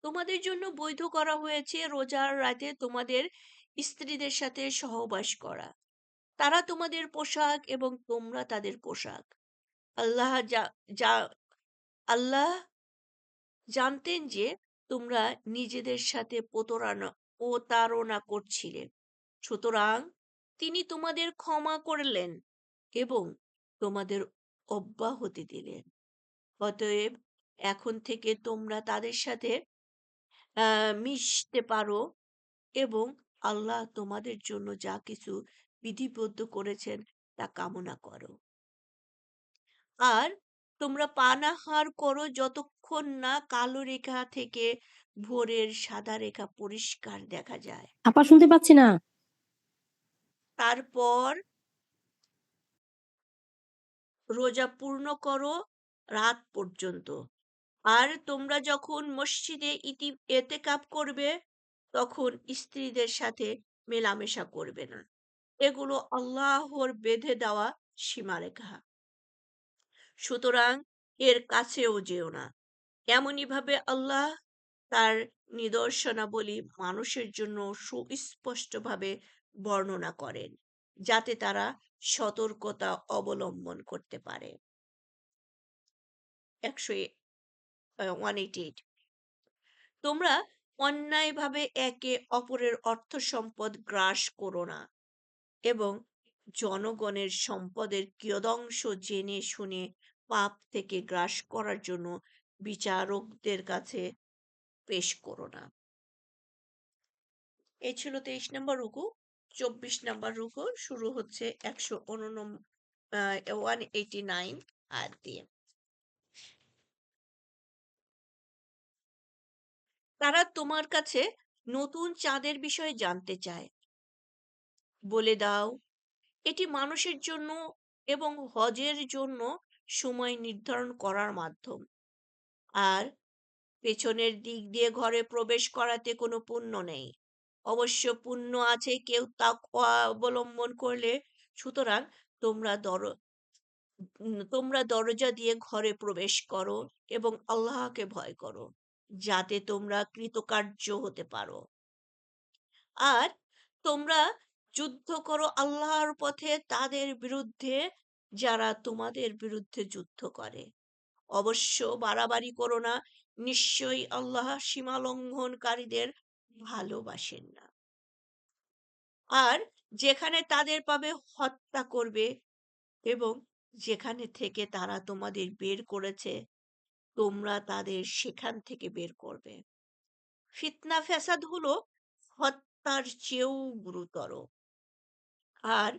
তোমাদের জন্য বৈধ করা হয়েছে রোজার রাতে তোমাদের স্ত্রীদের সাথে সহবাস করা। তারা তোমাদের পোশাক এবং তোমরা তাদের পোশাক। আল্লাহ যা যা আল্লাহ জানতেন যে তোমরা নিজেদের সাথে প্রতারণা করছিলে। সুতরাং তিনি তোমাদের ক্ষমা করলেন এবং তোমাদের অব্যাহতি দিলেন। অতএব এখন থেকে তোমরা তাদের সাথে মিশতে পারো এবং আল্লাহ তোমাদের জন্য যা কিছু বিধিবদ্ধ করেছেন তা কামনা করো। আর তোমরা পানাহার করো যতক্ষণ না কালো রেখা থেকে ভোরের সাদা রেখা পরিষ্কার দেখা যায়। আপা শুনতে পাচ্ছি না। তারপর রোজা পূর্ণ করো রাত পর্যন্ত। আর তোমরা যখন মসজিদে এতেকাব করবে তখন স্ত্রীদের সাথে মেলামেশা করবে না। এগুলো আল্লাহর বেঁধে দেওয়া সীমারেখা। সুতরাং এর কাছেও যেও না। এমনিভাবে আল্লাহ তার নিদর্শনাবলী মানুষের জন্য সুস্পষ্টভাবে বর্ণনা করেন, যাতে তারা সতর্কতা অবলম্বন করতে পারে। 188। তোমরা অন্যায়ভাবে একে অপরের অর্থ সম্পদ গ্রাস করো না এবং জনগণের সম্পদের কিয়দংশ জেনে শুনে পাপ থেকে গ্রাস করার জন্য বিচারকদের কাছে পেশ করো না। এই ছিল 23 নম্বর রুকু। 24 নম্বর রুকু শুরু হচ্ছে 189 আয়াত দিয়ে। তারা তোমার কাছে নতুন চাঁদের বিষয়ে জানতে চায়। বলে দাও, এটি মানুষের জন্য এবং হজের জন্য সময় নির্ধারণ করার মাধ্যম। আর পেছনের দিক দিয়ে ঘরে প্রবেশ করাতে কোনো পুণ্য নেই। অবশ্য পুণ্য আছে কেউ তাকওয়া অবলম্বন করলে। সুতরাং তোমরা তোমরা দরজা দিয়ে ঘরে প্রবেশ করো এবং আল্লাহকে ভয় করো, যাতে তোমরা কৃতকার্য হতে পারো। আর তোমরা যুদ্ধ করো আল্লাহর পথে তাদের বিরুদ্ধে যারা তোমাদের বিরুদ্ধে যুদ্ধ করে। অবশ্য বাড়াবাড়ি করো না, নিশ্চয়ই আল্লাহ সীমা লঙ্ঘনকারীদের ভালোবাসেন না। আর যেখানে তাদের পাবে হত্যা করবে এবং যেখানে থেকে তারা তোমাদের বের করেছে তোমরা তাদের সেখান থেকে বের করবে। ফিতনা ফ্যাসাদ হলো হত্যার চেয়েও গুরুতর। আর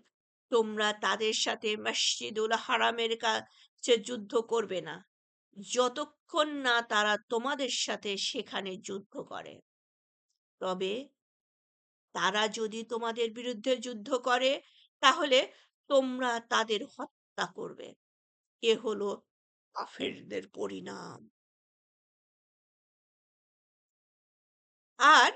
তোমরা তাদের সাথে মসজিদুল হারামের কাছে যুদ্ধ করবে না যতক্ষণ না তারা তোমাদের সাথে সেখানে যুদ্ধ করে। তবে তারা যদি তোমাদের বিরুদ্ধে যুদ্ধ করে তাহলে তোমরা তাদের হত্যা করবে। এ হলো কাফেরদের পরিণাম। আর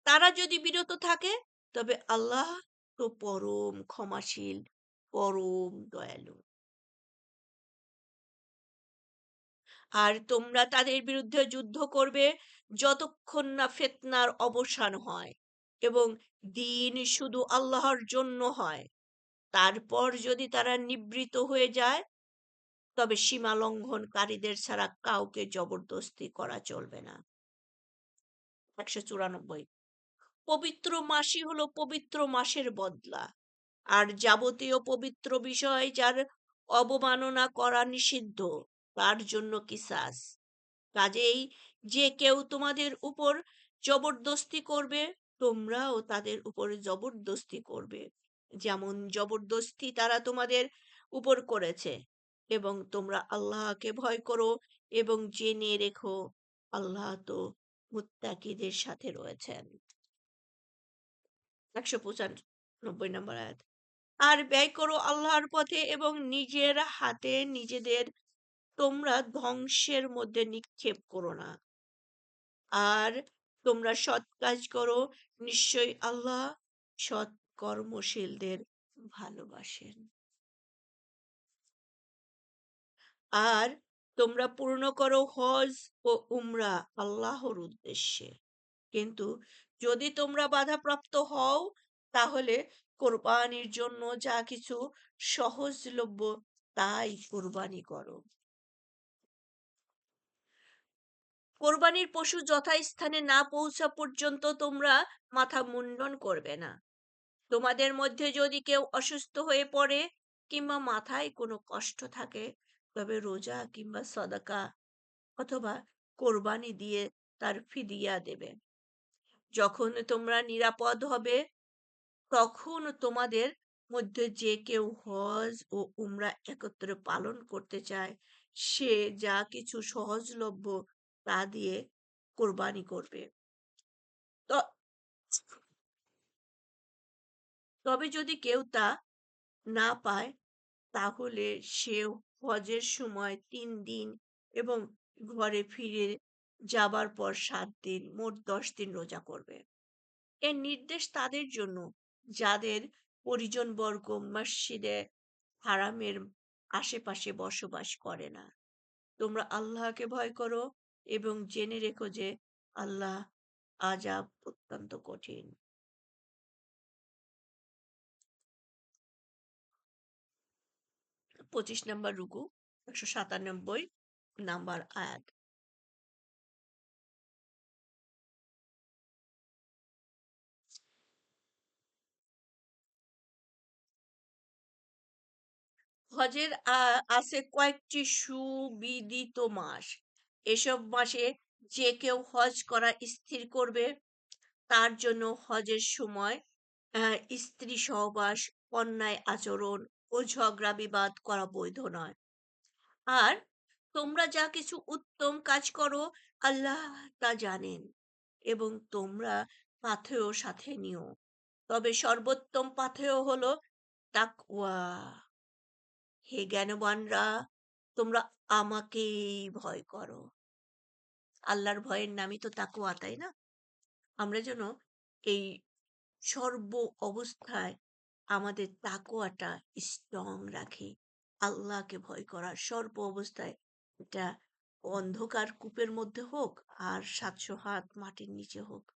তারা যদি বিরত থাকে তবে আল্লাহ তো পরম ক্ষমাশীল, পরম দয়ালু। আর তোমরা তাদের বিরুদ্ধে যুদ্ধ করবে যতক্ষণ না ফিতনার অবসান হয় এবং দ্বীন শুধু আল্লাহর জন্য হয়। তারপর যদি তারা নিবৃত হয়ে যায়, তবে সীমা লঙ্ঘনকারীদের ছাড়া কাউকে জবরদস্তি করা চলবে না। ১৯৪ পবিত্র মাসই হলো পবিত্র মাসের বদলা। আর যাবতীয় পবিত্র বিষয় যার অবমাননা করা নিষিদ্ধ, তার জন্য কিসাস। কাজেই যে কেউ তোমাদের উপর জবরদস্তি করবে, তোমরাও তাদের উপর জবরদস্তি করবে, যেমন জবরদস্তি তারা তোমাদের উপর করেছে। এবং তোমরা আল্লাহকে ভয় করো এবং জেনে রেখো, আল্লাহ তো মুত্তাকিদের সাথে রয়েছেন। ১৯৫ নম্বর আয়াত। আর ব্যয় করো আল্লাহর পথে এবং নিজের হাতে নিজেদের তোমরা ধ্বংসের মধ্যে নিক্ষেপ করো না। আর তোমরা সৎ কাজ করো, নিশ্চয়ই আল্লাহ সৎ কর্মশীলদের ভালোবাসেন। আর তোমরা পূর্ণ করো হজ ও উমরা আল্লাহর উদ্দেশ্যে। কিন্তু যদি তোমরা বাধাপ্রাপ্ত হও, তাহলে কোরবানির জন্য যা কিছু সহজলভ্য তাই কোরবানি করো। কোরবানির পশু যথাস্থানে না পৌঁছা পর্যন্ত তোমরা মাথা মুন্ডন করবে না। তোমাদের মধ্যে যদি কেউ অসুস্থ হয়ে পড়ে কিংবা মাথায় কোনো কষ্ট থাকে, তবে রোজা কিংবা সদাকা অথবা কোরবানি দিয়ে তার ফিদিয়া দেবে। যখন তোমরা নিরাপদ হবে, তখন তোমাদের মধ্যে যে কেউ হজ ও উমরা একত্রে পালন করতে চায়, সে যা কিছু সহজলভ্য তা দিয়ে কোরবানি করবে। ত- তবে যদি কেউ তা না পায়, তাহলে সে হজের সময় ৩ দিন এবং ঘরে ফিরে যাবার পর ৭ দিন, মোট ১০ দিন রোজা করবে। এর নির্দেশ তাদের জন্য যাদের পরিজনবর্গ মসজিদে হারামের আশেপাশে বসবাস করে না। তোমরা আল্লাহকে ভয় করো এবং জেনে রেখো যে আল্লাহ আযাব অত্যন্ত কঠিন। ২৫ নম্বর রুকু, ১৯৭ নাম্বার আয়াত। হজের আছে কয়েকটি সুবিদিত মাস। এসব মাসে যে কেউ হজ করা স্থির করবে, তার জন্য হজের সময় স্ত্রী সহবাস, অন্যায় আচরণ ও ঝগড়া বিবাদ করা বৈধ নয়। আর তোমরা যা কিছু উত্তম কাজ করো, আল্লাহ তা জানেন এবং তোমরা পাথেয় সাথে নিও। তবে সর্বোত্তম পাথেয় হলো তাকওয়া। হে জ্ঞানবানরা, তোমরা আমাকেই ভয় করো। আল্লাহর ভয়ের নামই তো তাকওয়া, তাই না? আমরা যেন এই সর্ব অবস্থায় আমাদের তাকওয়াটা স্ট্রং রাখি। আল্লাহকে ভয় করার সর্ব অবস্থায়, এটা অন্ধকার কূপের মধ্যে হোক আর ৭০০ হাত মাটির নিচে হোক,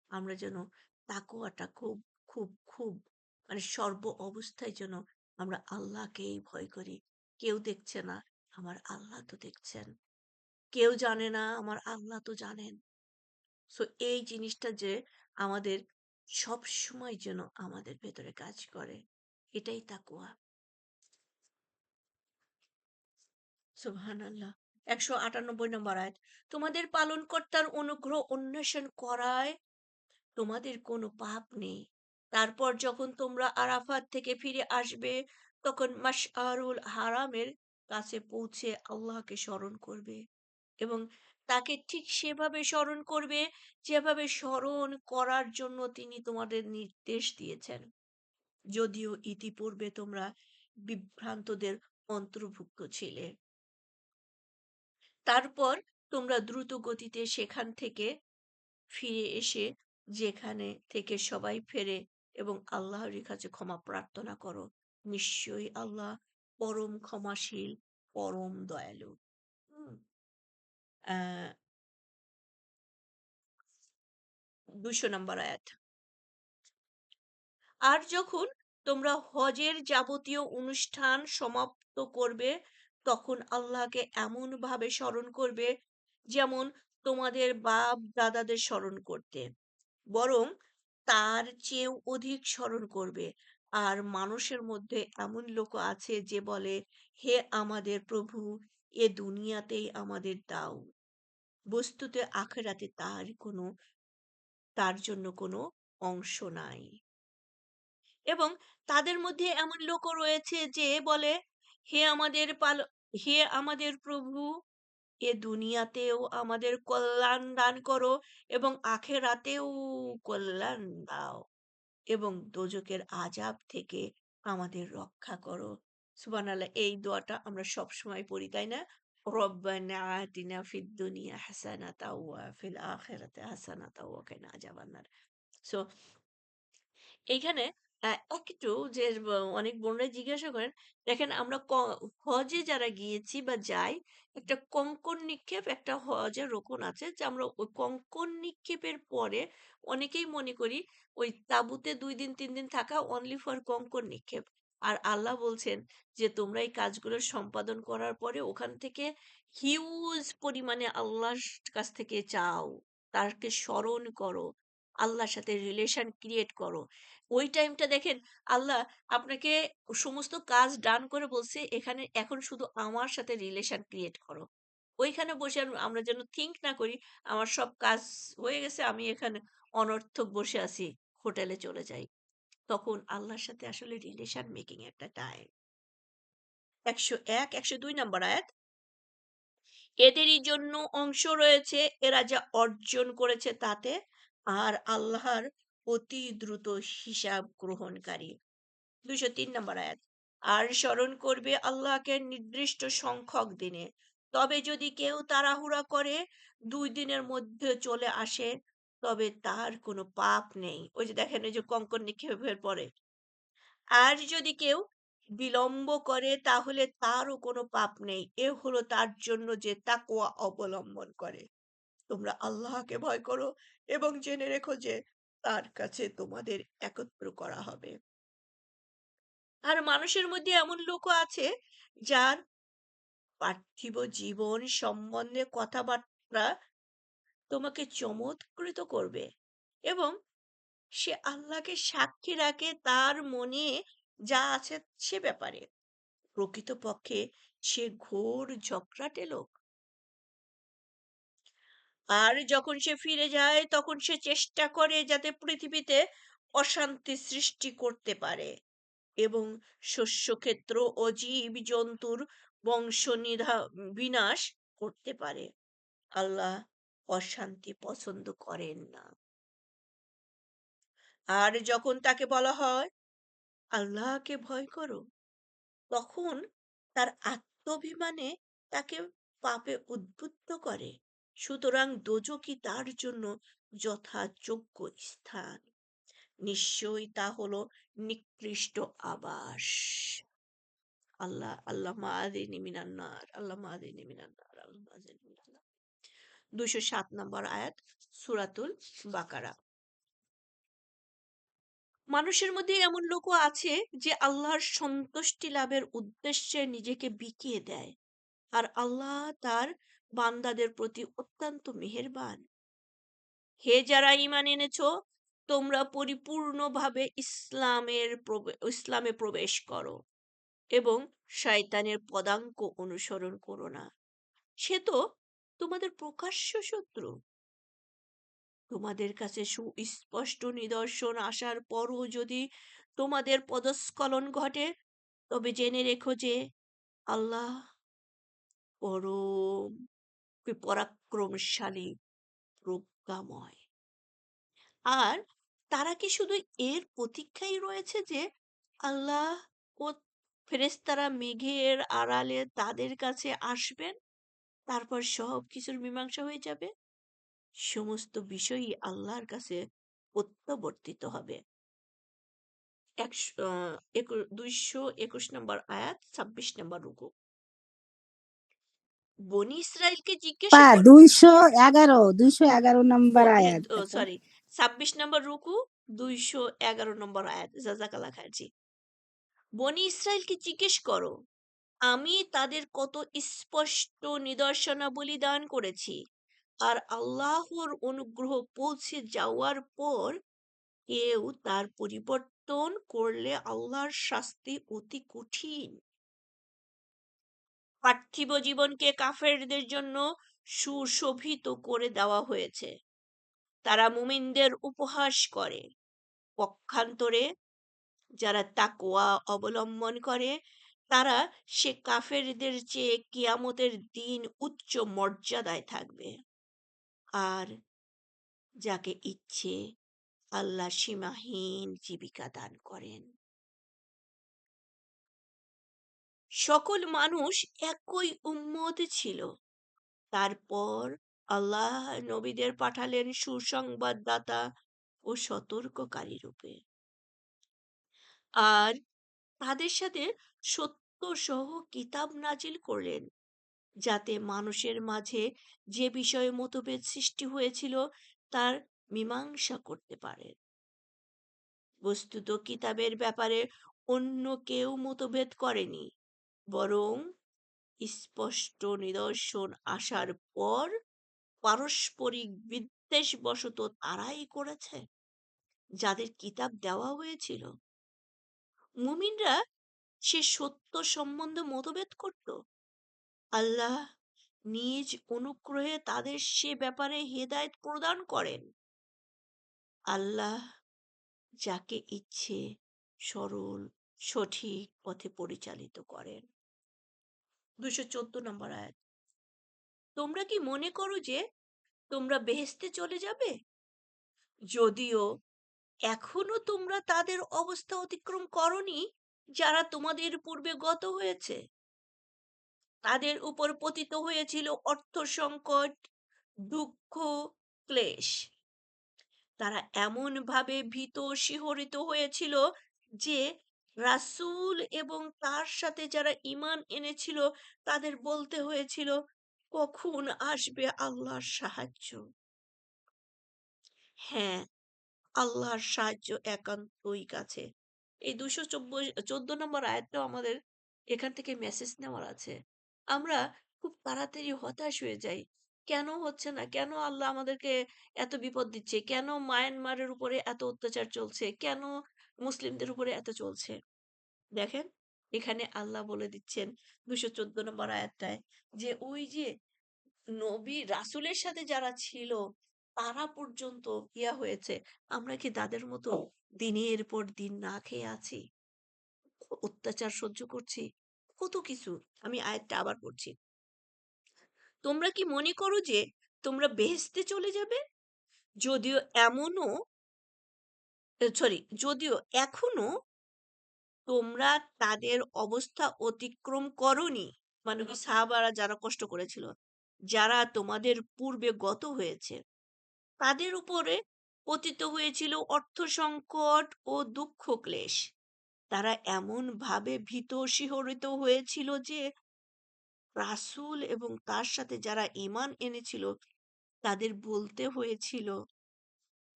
আমরা যেন তাকওয়াটা খুব খুব খুব মানে সর্ব অবস্থায় যেন আমরা আল্লাহকেই ভয় করি। কেউ দেখছে না, আমার আল্লাহ তো দেখছেন। কেউ জানে না, আমার আল্লাহ তো জানেন। সো এই জিনিসটা যে আমাদের সব সময় যেন আমাদের ভেতরে কাজ করে, এটাই তাকওয়া। সুবহানাল্লাহ। ১৯৮ নম্বর আয়াত। তোমাদের পালনকর্তার অনুগ্রহ অন্বেষণ করায় তোমাদের কোনো পাপ নেই। তারপর যখন তোমরা আরাফাত থেকে ফিরে আসবে, তখন মাশআরুল হারামের কাছে পৌঁছে আল্লাহকে স্মরণ করবে এবং তাকে ঠিক সেভাবে স্মরণ করবে যেভাবে স্মরণ করার জন্য তিনি তোমাদের নির্দেশ দিয়েছেন, যদিও ইতিপূর্বে তোমরা বিভ্রান্তদের অন্তর্ভুক্ত ছিলে। তারপর তোমরা দ্রুত গতিতে সেখান থেকে ফিরে এসে যেখানে থেকে সবাই ফেরে এবং আল্লাহর কাছে ক্ষমা প্রার্থনা করো। নিশ্চয়ই আল্লাহ পরম ক্ষমাশীল, পরম দয়ালু। হুম। আহ 200 নম্বর আয়াত। আর যখন তোমরা হজের যাবতীয় অনুষ্ঠান সমাপ্ত করবে তখন আল্লাহকে এমন ভাবে স্মরণ করবে যেমন তোমাদের বাপ দাদাদের স্মরণ করতে, বরং তার চেয়েও অধিক স্মরণ করবে। আর মানুষের মধ্যে এমন লোক আছে যে বলে, হে আমাদের প্রভু, এ দুনিয়াতেই আমাদের দাও, বস্তুতে আখেরাতে তার জন্য কোনো অংশ নাই। এবং তাদের মধ্যে এমন লোকও রয়েছে যে বলে, হে আমাদের হে আমাদের প্রভু, এ দুনিয়াতেও আমাদের কল্যাণ দান করো এবং আখেরাতেও কল্যাণ দাও এবং দোজকের আযাব থেকে আমাদের রক্ষা করো। সুবহানাল্লাহ, এই দোয়াটা আমরা সব সময় পড়ি, তাই না? রব্বানা আতিনা ফিদ দুনিয়া হাসানাতাও ওয়া ফিল আখিরাতি হাসানাতাও ওয়া কিনা আযাবান্নার। সো এইখানে একটু যে অনেক বোনরাই জিজ্ঞাসা করেন, দেখেন আমরা হজে যারা গিয়েছি বা যাই, একটা কঙ্কর নিক্ষেপ, একটা হজের রোকন আছে যে আমরা ওই কঙ্কর নিক্ষেপের পরে অনেকেই মনে করি ওই তাঁবুতে ২ দিন ৩ দিন থাকা অনলি ফর কঙ্কর নিক্ষেপ। আর আল্লাহ বলছেন যে তোমরা এই কাজগুলো সম্পাদন করার পরে ওখান থেকে হিউজ পরিমাণে আল্লাহর কাছ থেকে চাও, তাকে স্মরণ করো, আল্লাহর সাথে রিলেশন ক্রিয়েট করো। ওই টাইমটা দেখেন আল্লাহ আপনাকে সমস্ত কাজ ডান করে বলছে, এখানে এখন শুধু আমার সাথে রিলেশন ক্রিয়েট করো। ওইখানে বসে আর আমরা যেন থিঙ্ক না করি আমার সব কাজ হয়ে গেছে, আমি এখানে অনর্থক বসে আছি, হোটেলে চলে যাই। তখন আল্লাহর সাথে আসলে রিলেশন মেকিং একটা টাইম। 101 102 নাম্বার আয়াত। এদেরই জন্য অংশ রয়েছে এরা যা অর্জন করেছে তাতে, আর আল্লাহর অতি দ্রুত হিসাব গ্রহণকারী। 203 নম্বর আয়াত। আর স্মরণ করবে আল্লাহকে নির্দিষ্ট সংখ্যক দিনে, তবে যদি কেউ তাড়াহুড়া করে 2 দিনের মধ্যে চলে আসে তবে তার কোনো পাপ নেই। ওই যে দেখেন এই যে কঙ্কর নিক্ষেপের পরে, আর যদি কেউ বিলম্ব করে তাহলে তারও কোনো পাপ নেই, এ হলো তার জন্য যে তাকওয়া অবলম্বন করে। তোমরা আল্লাহকে ভয় করো এবং জেনে রেখো যে তার কাছে তোমাদের একত্র করা হবে। আর মানুষের মধ্যে এমন লোকও আছে যার পার্থিব জীবন সম্বন্ধে কথাবার্তা তোমাকে চমৎকৃত করবে এবং সে আল্লাহকে সাক্ষী রাখে তার মনে যা আছে সে ব্যাপারে। প্রকৃতপক্ষে সে ঘোর ঝগড়াটে লোক। আর যখন সে ফিরে যায় তখন সে চেষ্টা করে যাতে পৃথিবীতে অশান্তি সৃষ্টি করতে পারে এবং শস্যক্ষেত্র ও জীব-জন্তুর বিনাশ করতে পারে। আল্লাহ অশান্তি পছন্দ করেন না। আর যখন তাকে বলা হয় আল্লাহকে ভয় করো, তখন তার আত্মাভিমানে তাকে পাপে উদ্বুদ্ধ করে। সুতরাং দোজখই তার জন্য যথাযোগ্য স্থান। নিশ্চয়ই তা হলো নিকৃষ্ট আবাস। আল্লাহ আল্লাহ মাআদিনি মিনান্নার, আল্লাহ মাআদিনি মিনান্নার, আল্লাহ মাআদিনি মিনান্নার। 207 নম্বর আয়াত, সূরাতুল বাকারা। মানুষের মধ্যে এমন লোকও আছে যে আল্লাহর সন্তুষ্টি লাভের উদ্দেশ্যে নিজেকে বিকিয়ে দেয়, আর আল্লাহ তার বান্দাদের প্রতি অত্যন্ত মেহেরবান। হে যারা ঈমান এনেছো, তোমরা পরিপূর্ণভাবে ইসলামে প্রবেশ করো এবং শয়তানের পদাঙ্ক অনুসরণ করো না। সে তো তোমাদের প্রকাশ্য শত্রু। তোমাদের কাছে সুস্পষ্ট নিদর্শন আসার পরও যদি তোমাদের পদস্খলন ঘটে তবে জেনে রেখো যে আল্লাহ পরম পরাক্রমশালী, প্রজ্ঞাময়। আর তারা কি শুধু এর প্রতীক্ষায় রয়েছে যে আল্লাহ ও ফেরেশতারা মেঘের আড়ালে তাদের কাছে আসবেন, তারপর সব কিছুর মীমাংসা হয়ে যাবে? সমস্ত বিষয়ই আল্লাহর কাছে প্রত্যাবর্তিত হবে। 221 নম্বর আয়াত, 26 নম্বর রুকু। বনি ইসরায়েলকে জিজ্ঞেস পা করো। 211 ও নম্বর আয়াত ও আপা। সরি, ২৬ নম্বর রুকু, ২১১ নম্বর আয়াত। জাযাকাল্লাহ খাইর। জি। বনি ইসরায়েলকে জিজ্ঞেস করো, আমি তাদের কত স্পষ্ট নিদর্শনাবলী দান করেছি, আর আল্লাহর অনুগ্রহ পৌঁছে যাওয়ার পর কেউ তার পরিবর্তন করলে আল্লাহর শাস্তি অতি কঠিন। পার্থিব জীবনকে কাফেরদের জন্য সুশোভিত করে দেওয়া হয়েছে, তারা মুমিনদের উপহাস করে। পক্ষান্তরে যারা তাকওয়া অবলম্বন করে তারা সে কাফেরদের চেয়ে কিয়ামতের দিন উচ্চ মর্যাদায় থাকবে। আর যাকে ইচ্ছে আল্লাহ সীমাহীন জীবিকা দান করেন। সকল মানুষ একই উম্মত ছিল, তারপর আল্লাহ নবীদের পাঠালেন সুসংবাদদাতা ও সতর্ককারী রূপে, আর তাদের সাথে সত্য সহ কিতাব নাজিল করলেন, যাতে মানুষের মাঝে যে বিষয়ে মতভেদ সৃষ্টি হয়েছিল তার মীমাংসা করতে পারে। বস্তুত কিতাবের ব্যাপারে অন্য কেউ মতভেদ করেনি, বরং স্পষ্ট নিদর্শন আসার পর পারস্পরিক বিদ্বেষবশত তারাই করেছে যাদের কিতাব দেওয়া হয়েছিল। মুমিনরা সে সত্য সম্বন্ধে মতভেদ করত, আল্লাহ নিজ অনুগ্রহে তাদের সে ব্যাপারে হেদায়েত প্রদান করেন। আল্লাহ যাকে ইচ্ছে সরল সঠিক পথে পরিচালিত করেন। ২১৪ নম্বর আয়াত। তোমরা কি মনে করো যে তোমরা বেহেশতে চলে যাবে, যদিও এখনো তোমরা তাদের অবস্থা অতিক্রম করনি যারা তোমাদের পূর্বে গত হয়েছে। তাদের উপর পতিত হয়েছিল অর্থ সংকট, দুঃখ, ক্লেশ। তারা এমন ভাবে ভীত শিহরিত হয়েছিল যে রাসূল এবং তার সাথে যারা ঈমান এনেছিল তাদের বলতে হয়েছিল, কখন আসবে আল্লাহর সাহায্য। হ্যাঁ, আল্লাহর সাহায্য একান্তই কাছে। এই ২১৪ নম্বর আয়াতটাও আমাদের এখান থেকে মেসেজ নেওয়ার আছে। আমরা খুব তাড়াতাড়ি হতাশ হয়ে যাই। কেন হচ্ছে না? কেন আল্লাহ আমাদেরকে এত বিপদ দিচ্ছে? কেন মায়ানমারের উপরে এত অত্যাচার চলছে? কেন মুসলিমদের উপরে এত চলছে? দেখেন, এখানে আল্লাহ বলে দিচ্ছেন ২১৪ নম্বর আয়াতটায় যে ওই যে নবী রাসূলের সাথে যারা ছিল তারা পর্যন্ত ইয়া হয়েছে। আমরা কি তাদের মতো দিনের পর দিন না খেয়ে আছি? অত্যাচার সহ্য করছি? কত কিছু। আমি আয়াতটা আবার পড়ছি। তোমরা কি মনে করো যে তোমরা বেহেশতে চলে যাবে? যদিও এমনও যদিও এখনো তোমরা তাদের অবস্থা অতিক্রম করোনি। মানে সাহাবারা যারা কষ্ট করেছিল, যারা তোমাদের পূর্বে গত হয়েছে। তাদের উপরে পতিত হয়েছিল অর্থ সংকট ও দুঃখ ক্লেশ। তারা এমন ভাবে ভীত শিহরিত হয়েছিল যে রাসূল এবং তার সাথে যারা ঈমান এনেছিল তাদের বলতে হয়েছিল,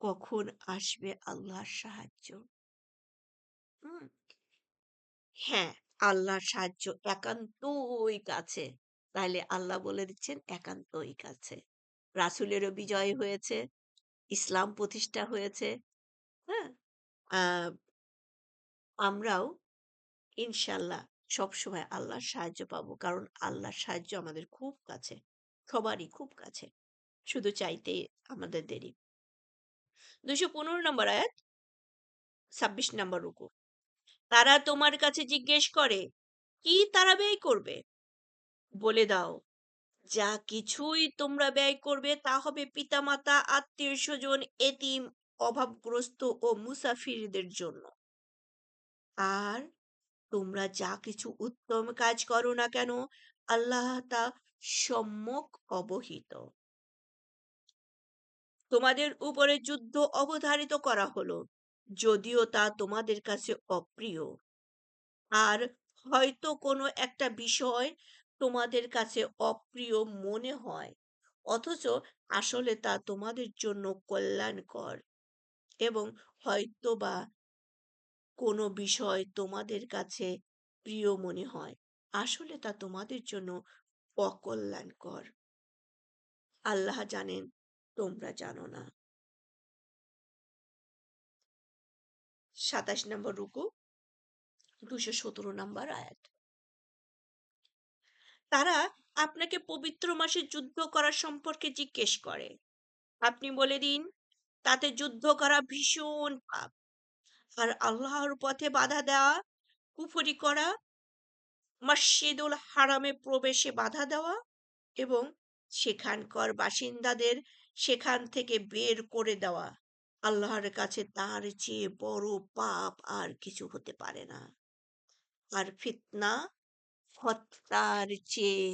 কখন আসবে আল্লাহর সাহায্য। হুম, হ্যাঁ, আল্লাহর সাহায্য একান্তই কাছে। তাহলে আল্লাহ বলে দিচ্ছেন একান্তই কাছে। রাসূলেরও বিজয় হয়েছে, ইসলাম প্রতিষ্ঠা হয়েছে। হ্যাঁ, আহ আমরাও ইনশাল্লাহ সবসময় আল্লাহর সাহায্য পাবো, কারণ আল্লাহর সাহায্য আমাদের খুব কাছে, সবারই খুব কাছে, শুধু চাইতে আমাদের দেরি। ২১৫ নম্বর আয়াত, ২৬ নম্বর রুকু। তারা তোমার কাছে জিজ্ঞেস করে, কি তারা ব্যয় করবে? বলে দাও, যা কিছুই তোমরা ব্যয় করবে তা হবে পিতামাতা, আত্মীয় স্বজন, এতিম, অভাবগ্রস্ত ও মুসাফিরদের জন্য। আর তোমরা যা কিছু উত্তম কাজ করো না কেন আল্লাহ তা সম্যক অবহিত। তোমাদের উপরে যুদ্ধ অবধারিত করা হলো, যদিও তা তোমাদের কাছে অপ্রিয়। আর হয়তো কোনো একটা বিষয় তোমাদের কাছে অপ্রিয় মনে হয়, অথচ আসলে তা তোমাদের জন্য কল্যাণকর। এবং হয়তোবা কোনো বিষয় তোমাদের কাছে প্রিয় মনে হয়, আসলে তা তোমাদের জন্য অকল্যাণকর। আল্লাহ জানেন, তোমরা জানো না। ২৭ নম্বর রুকু, ২১৭ নম্বর আয়াত। তারা আপনাকে পবিত্র মাসে যুদ্ধ করার সম্পর্কে জিজ্ঞেস করে। আপনি বলে দিন, তাতে যুদ্ধ করা ভীষণ পাপ। আর আল্লাহর পথে বাধা দেওয়া, কুফরি করা, মসজিদুল হারামে প্রবেশে বাধা দেওয়া এবং সেখানকার বাসিন্দাদের সেখান থেকে বের করে দেওয়া, আল্লাহর কাছে তার চেয়ে বড় পাপ আর কিছু হতে পারে না। আর ফিতনা, হত্যার চেয়ে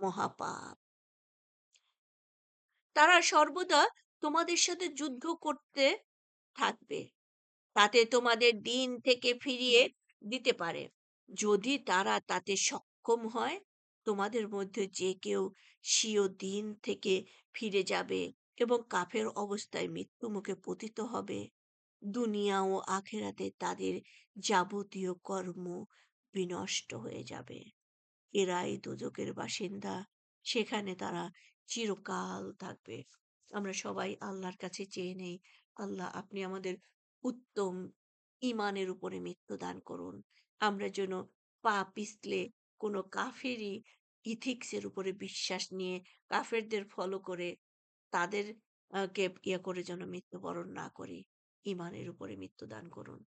মহাপাপ। তারা সর্বদা তোমাদের সাথে যুদ্ধ করতে থাকবে, তাতে তোমাদের দিন থেকে ফিরিয়ে দিতে পারে। যদি তারা তাতে সক্ষম হয়, তোমাদের মধ্যে যে কেউ স্বীয় দিন থেকে ফিরে যাবে এবং কাফের অবস্থায় মৃত্যু মুখে পতিত হবে, দুনিয়া ও আখেরাতে তাদের যাবতীয় কর্ম বিনষ্ট হয়ে যাবে। এরাই দোজখের বাসিন্দা, সেখানে তারা চিরকাল থাকবে। আমরা সবাই আল্লাহর কাছে চেয়ে নেই, আল্লাহ আপনি আমাদের উত্তম ঈমানের উপরে মৃত্যু দান করুন। আমরা যেন পা পিছলে কোনো কাফেরই ইথিক্স এর উপরে বিশ্বাস নিয়ে কাফেরদের ফলো করে তাদের কে ইয়ে করে যেন মৃত্যুবরণ না করি। ঈমানের উপরে মৃত্যু দান করুন।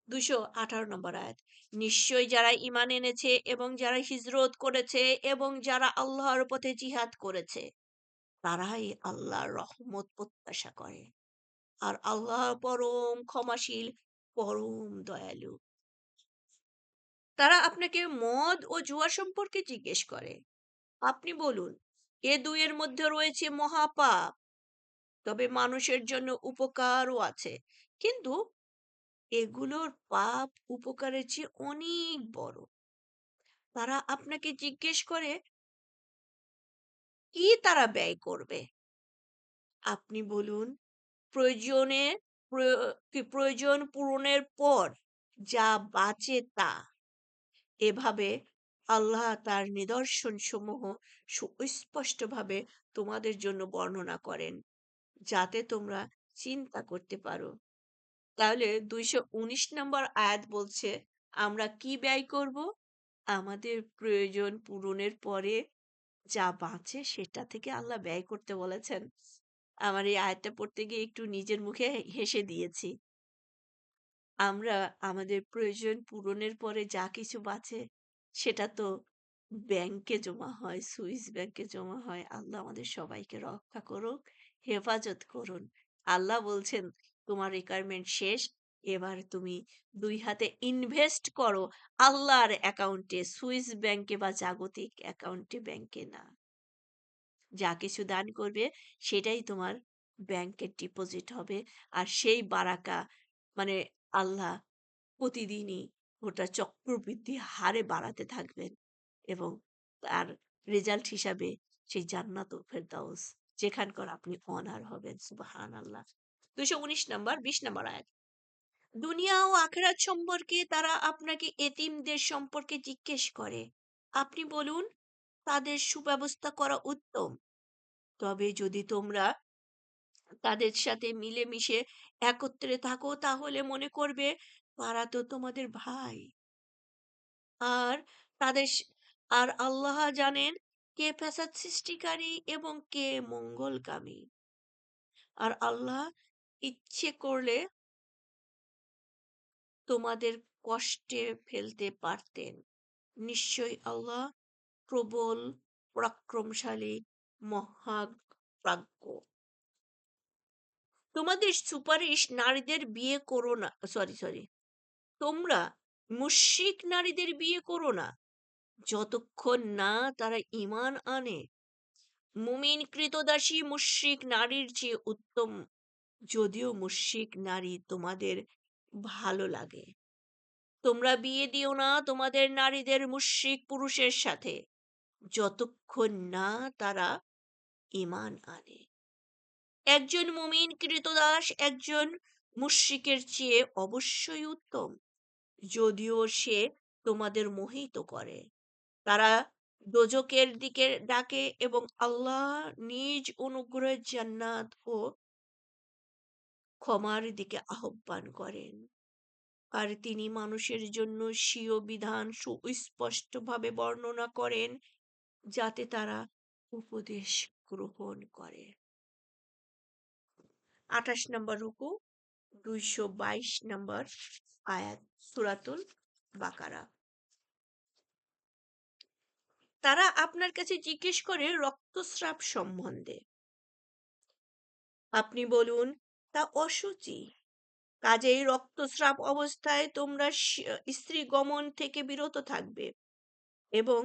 ২১৮ নম্বর আয়াত। নিশ্চয়ই যারা ঈমান এনেছে এবং যারা হিজরত করেছে এবং যারা আল্লাহর পথে জিহাদ করেছে, তারাই আল্লাহর রহমত প্রত্যাশা করে। আর আল্লাহ পরম ক্ষমাশীল, পরম দয়ালু। তারা আপনাকে মদ ও জুয়া সম্পর্কে জিজ্ঞেস করে। আপনি বলুন, এ দুইয়ের মধ্যে রয়েছে মহাপাপ, তবে মানুষের জন্য উপকারও আছে। কিন্তু এগুলোর পাপ উপকারের চেয়ে অনেক বড়। তারা আপনাকে জিজ্ঞেস করে, কি তারা ব্যয় করবে? আপনি বলুন, প্রয়োজনে প্রয়োজন পূরণের পর যা বাঁচে তা। এভাবে আল্লাহ তার নিদর্শন সমূহ সুস্পষ্টভাবে তোমাদের জন্য বর্ণনা করেন, যাতে তোমরা চিন্তা করতে পারো। তাহলে ২১৯ নম্বর আয়াত বলছে আমরা কি ব্যয় করব? আমাদের প্রয়োজন পূরণের পরে যা বাঁচে সেটা থেকে আল্লাহ ব্যয় করতে বলেছেন। আমার এই আয়াতটা পড়তে গিয়ে একটু নিজের মুখে হেসে দিয়েছি। আমরা আমাদের প্রয়োজন পূরণের পরে যা কিছু বাঁচে সেটা তো ব্যাংকে জমা হয়, সুইস ব্যাংকে জমা হয়। আল্লাহ আমাদের সবাইকে রক্ষা করুক, হেফাজত করুন। আল্লাহ বলছেন, তোমার রিকোয়ারমেন্ট শেষ, এবার তুমি দুই হাতে ইনভেস্ট করো আল্লাহর অ্যাকাউন্টে, সুইস ব্যাংকে বা জাগতিক অ্যাকাউন্টে, ব্যাংকে না। যা কিছু দান করবে সেটাই তোমার ব্যাংকে ডিপোজিট হবে। আর সেই বারাকা মানে আল্লাহ প্রতিদিনই ওটা চক্রবৃদ্ধি হারে বাড়াতে থাকবেন এবং তার রেজাল্ট হিসাবে সেই জান্নাতুল ফেরদাউস, যেখানকার আপনি অনার হবেন। সুবহানাল্লাহ। ২১৯ নম্বর, ২০ নম্বর আয়াত। দুনিয়া ও আখিরাত সম্পর্কে তারা আপনাকে এতিমদের সম্পর্কে জিজ্ঞেস করে। আপনি বলুন, তাদের সুব্যবস্থা করা উত্তম। তবে যদি তোমরা তাদের সাথে মিলেমিশে একত্রে থাকো, তাহলে মনে করবে তারা তো তোমাদের ভাই। আর তাদের আর আল্লাহ জানেন কে ফ্যাসাদ সৃষ্টিকারী এবং কে মঙ্গলকামী। আর আল্লাহ ইচ্ছে করলে তোমাদের কষ্টে ফেলতে পারতেন। নিশ্চয়ই আল্লাহ প্রবল, পরাক্রমশালী, মহাপ্রাজ্ঞ। তোমাদের সুপারিশ নারীদের বিয়ে করো না, সরি, তোমরা মুশরিক নারীদের বিয়ে করো না, যতক্ষণ না তারা ঈমান আনে। মুমিন ক্রীতদাসী মুশরিক নারীর চেয়ে উত্তম, যদিও মুশরিক নারী তোমাদের ভালো লাগে। তোমরা বিয়ে দিও না তোমাদের নারীদের মুশরিক পুরুষের সাথে, যতক্ষণ না তারা ঈমান আনে। একজন মুমিন ক্রীতদাস একজন মুশরিকের চেয়ে অবশ্যই উত্তম, যদিও সে তোমাদের মোহিত করে। তারা দোজখের দিকে ডাকে এবং আল্লাহ নিজ অনুগ্রহের জান্নাত ও ক্ষমার দিকে আহ্বান করেন। আর তিনি মানুষের জন্য স্বীয় বিধান সুস্পষ্টভাবে বর্ণনা করেন, যাতে তারা উপদেশ গ্রহণ করে। ২৮ নম্বর রুকু, ২২২ নম্বর আয়াত, সূরাতুল বাকারা। তারা আপনার কাছে জিজ্ঞেস করে রক্তস্রাব সম্বন্ধে। আপনি বলুন, তা অশুচি। কাজেই রক্তস্রাব অবস্থায় তোমরা স্ত্রী গমন থেকে বিরত থাকবে এবং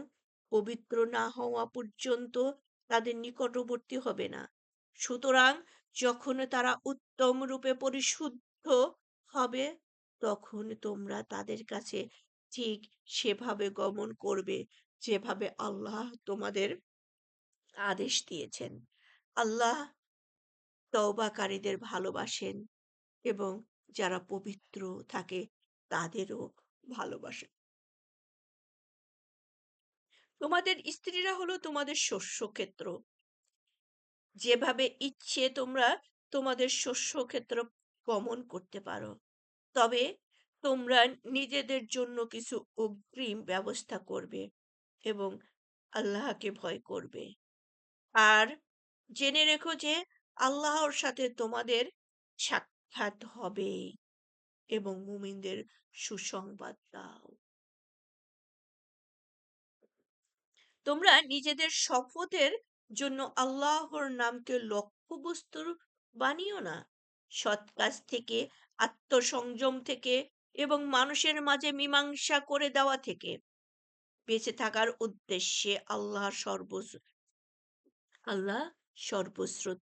পবিত্র না হওয়া পর্যন্ত তাদের নিকটবর্তী হবে না। সুতরাং যখন তারা উত্তম রূপে পরিশুদ্ধ হবে, তখন তোমরা তাদের কাছে ঠিক সেভাবে গমন করবে যেভাবে আল্লাহ তোমাদের আদেশ দিয়েছেন। আল্লাহ তওবাকারীদের ভালোবাসেন এবং যারা পবিত্র থাকে তাদেরও ভালোবাসেন। তোমাদের স্ত্রীরা হলো তোমাদের শস্যক্ষেত্র। যেভাবে ইচ্ছে তোমরা তোমাদের শস্যক্ষেত্র গমন করতে পারো, তবে তোমরা নিজেদের জন্য কিছু অগ্রিম ব্যবস্থা করবে এবং আল্লাহকে ভয় করবে। আর জেনে রেখো যে আল্লাহর সাথে তোমাদের সাক্ষাৎ হবে এবং মুমিনদের সুসংবাদ দাও। তোমরা নিজেদের শপথের জন্য আল্লাহর নামকে লক্ষ্যবস্তু বানিও না। সৎ কাজ থেকে, আত্মসংযম থেকে এবং মানুষের মাঝে মীমাংসা করে দেওয়া থেকে বেঁচে থাকার উদ্দেশ্যে আল্লাহ সর্বশ্রোত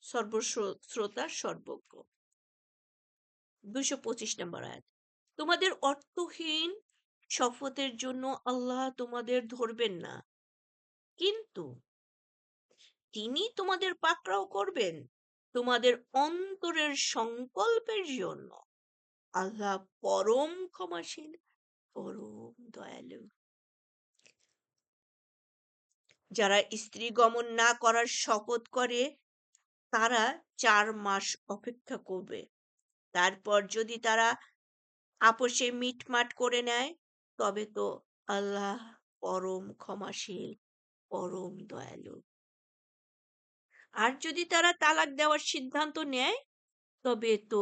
সর্বশ্রোতা সর্বজ্ঞ। ২২৫ নম্বর আয়াত। তোমাদের অর্থহীন শপথের জন্য আল্লাহ তোমাদের ধরবেন না, কিন্তু তিনি তোমাদের পাকড়াও করবেন তোমাদের অন্তরের সংকল্পের জন্য। আল্লাহ পরম ক্ষমাশীল, পরম দয়ালু। যারা স্ত্রী গমন না করার শপথ করে তারা ৪ মাস অপেক্ষা করবে। তারপর যদি তারা আপোষে মিটমাট করে নেয়, তবে তো আল্লাহ পরম ক্ষমাশীল, পরম দয়ালু। আর যদি তারা তালাক দেওয়ার সিদ্ধান্ত নেয়, তবে তো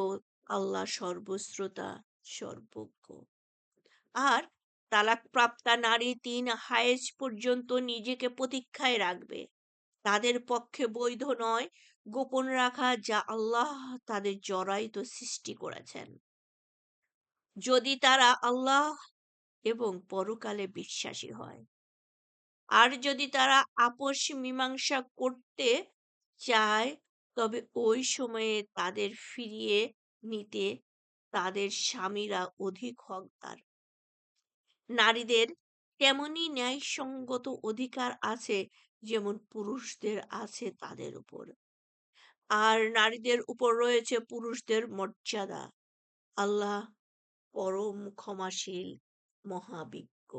আল্লাহ সর্বশ্রোতা, সর্বজ্ঞ। আর তালাকপ্রাপ্তা নারী ৩ হায়েজ পর্যন্ত নিজেকে প্রতীক্ষায় রাখবে। তাদের পক্ষে বৈধ নয় গোপন রাখা যা আল্লাহ তাদের জড়াইত সৃষ্টি করেছেন, যদি তারা আল্লাহ এবং পরকালে বিশ্বাসী হয়। আর যদি তারা আপোষ মীমাংসা করতে চায়, তবে ওই সময়ে তাদের ফিরিয়ে নিতে তাদের স্বামীরা অধিক হকদার। নারীদের তেমনি ন্যায়সঙ্গত অধিকার আছে যেমন পুরুষদের আছে তাদের উপর। আর নারীদের উপর রয়েছে পুরুষদের মর্যাদা। আল্লাহ পরম ক্ষমাশীল, মহাবিজ্ঞ।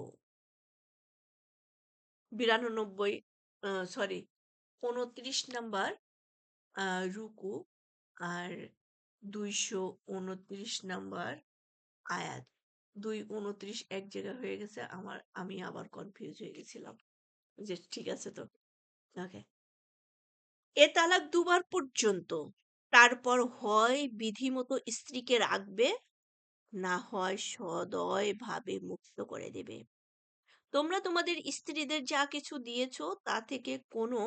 ৯২ সরি ২৯ নাম্বার রুকু আর ২২৯ নাম্বার আয়াত। ২২৯ এক জায়গায় হয়ে গেছে আমার, আমি আবার কনফিউজ হয়ে গেছিলাম যে ঠিক আছে তো। ওকে। এ তালাক দুবার পর্যন্ত, তারপর হয় বিধিমতো স্ত্রীকে রাখবে, না হয় সদয় ভাবে মুক্ত করে দেবে। তোমরা তোমাদের স্ত্রীদের যা কিছু দিয়েছ তা থেকে কোনো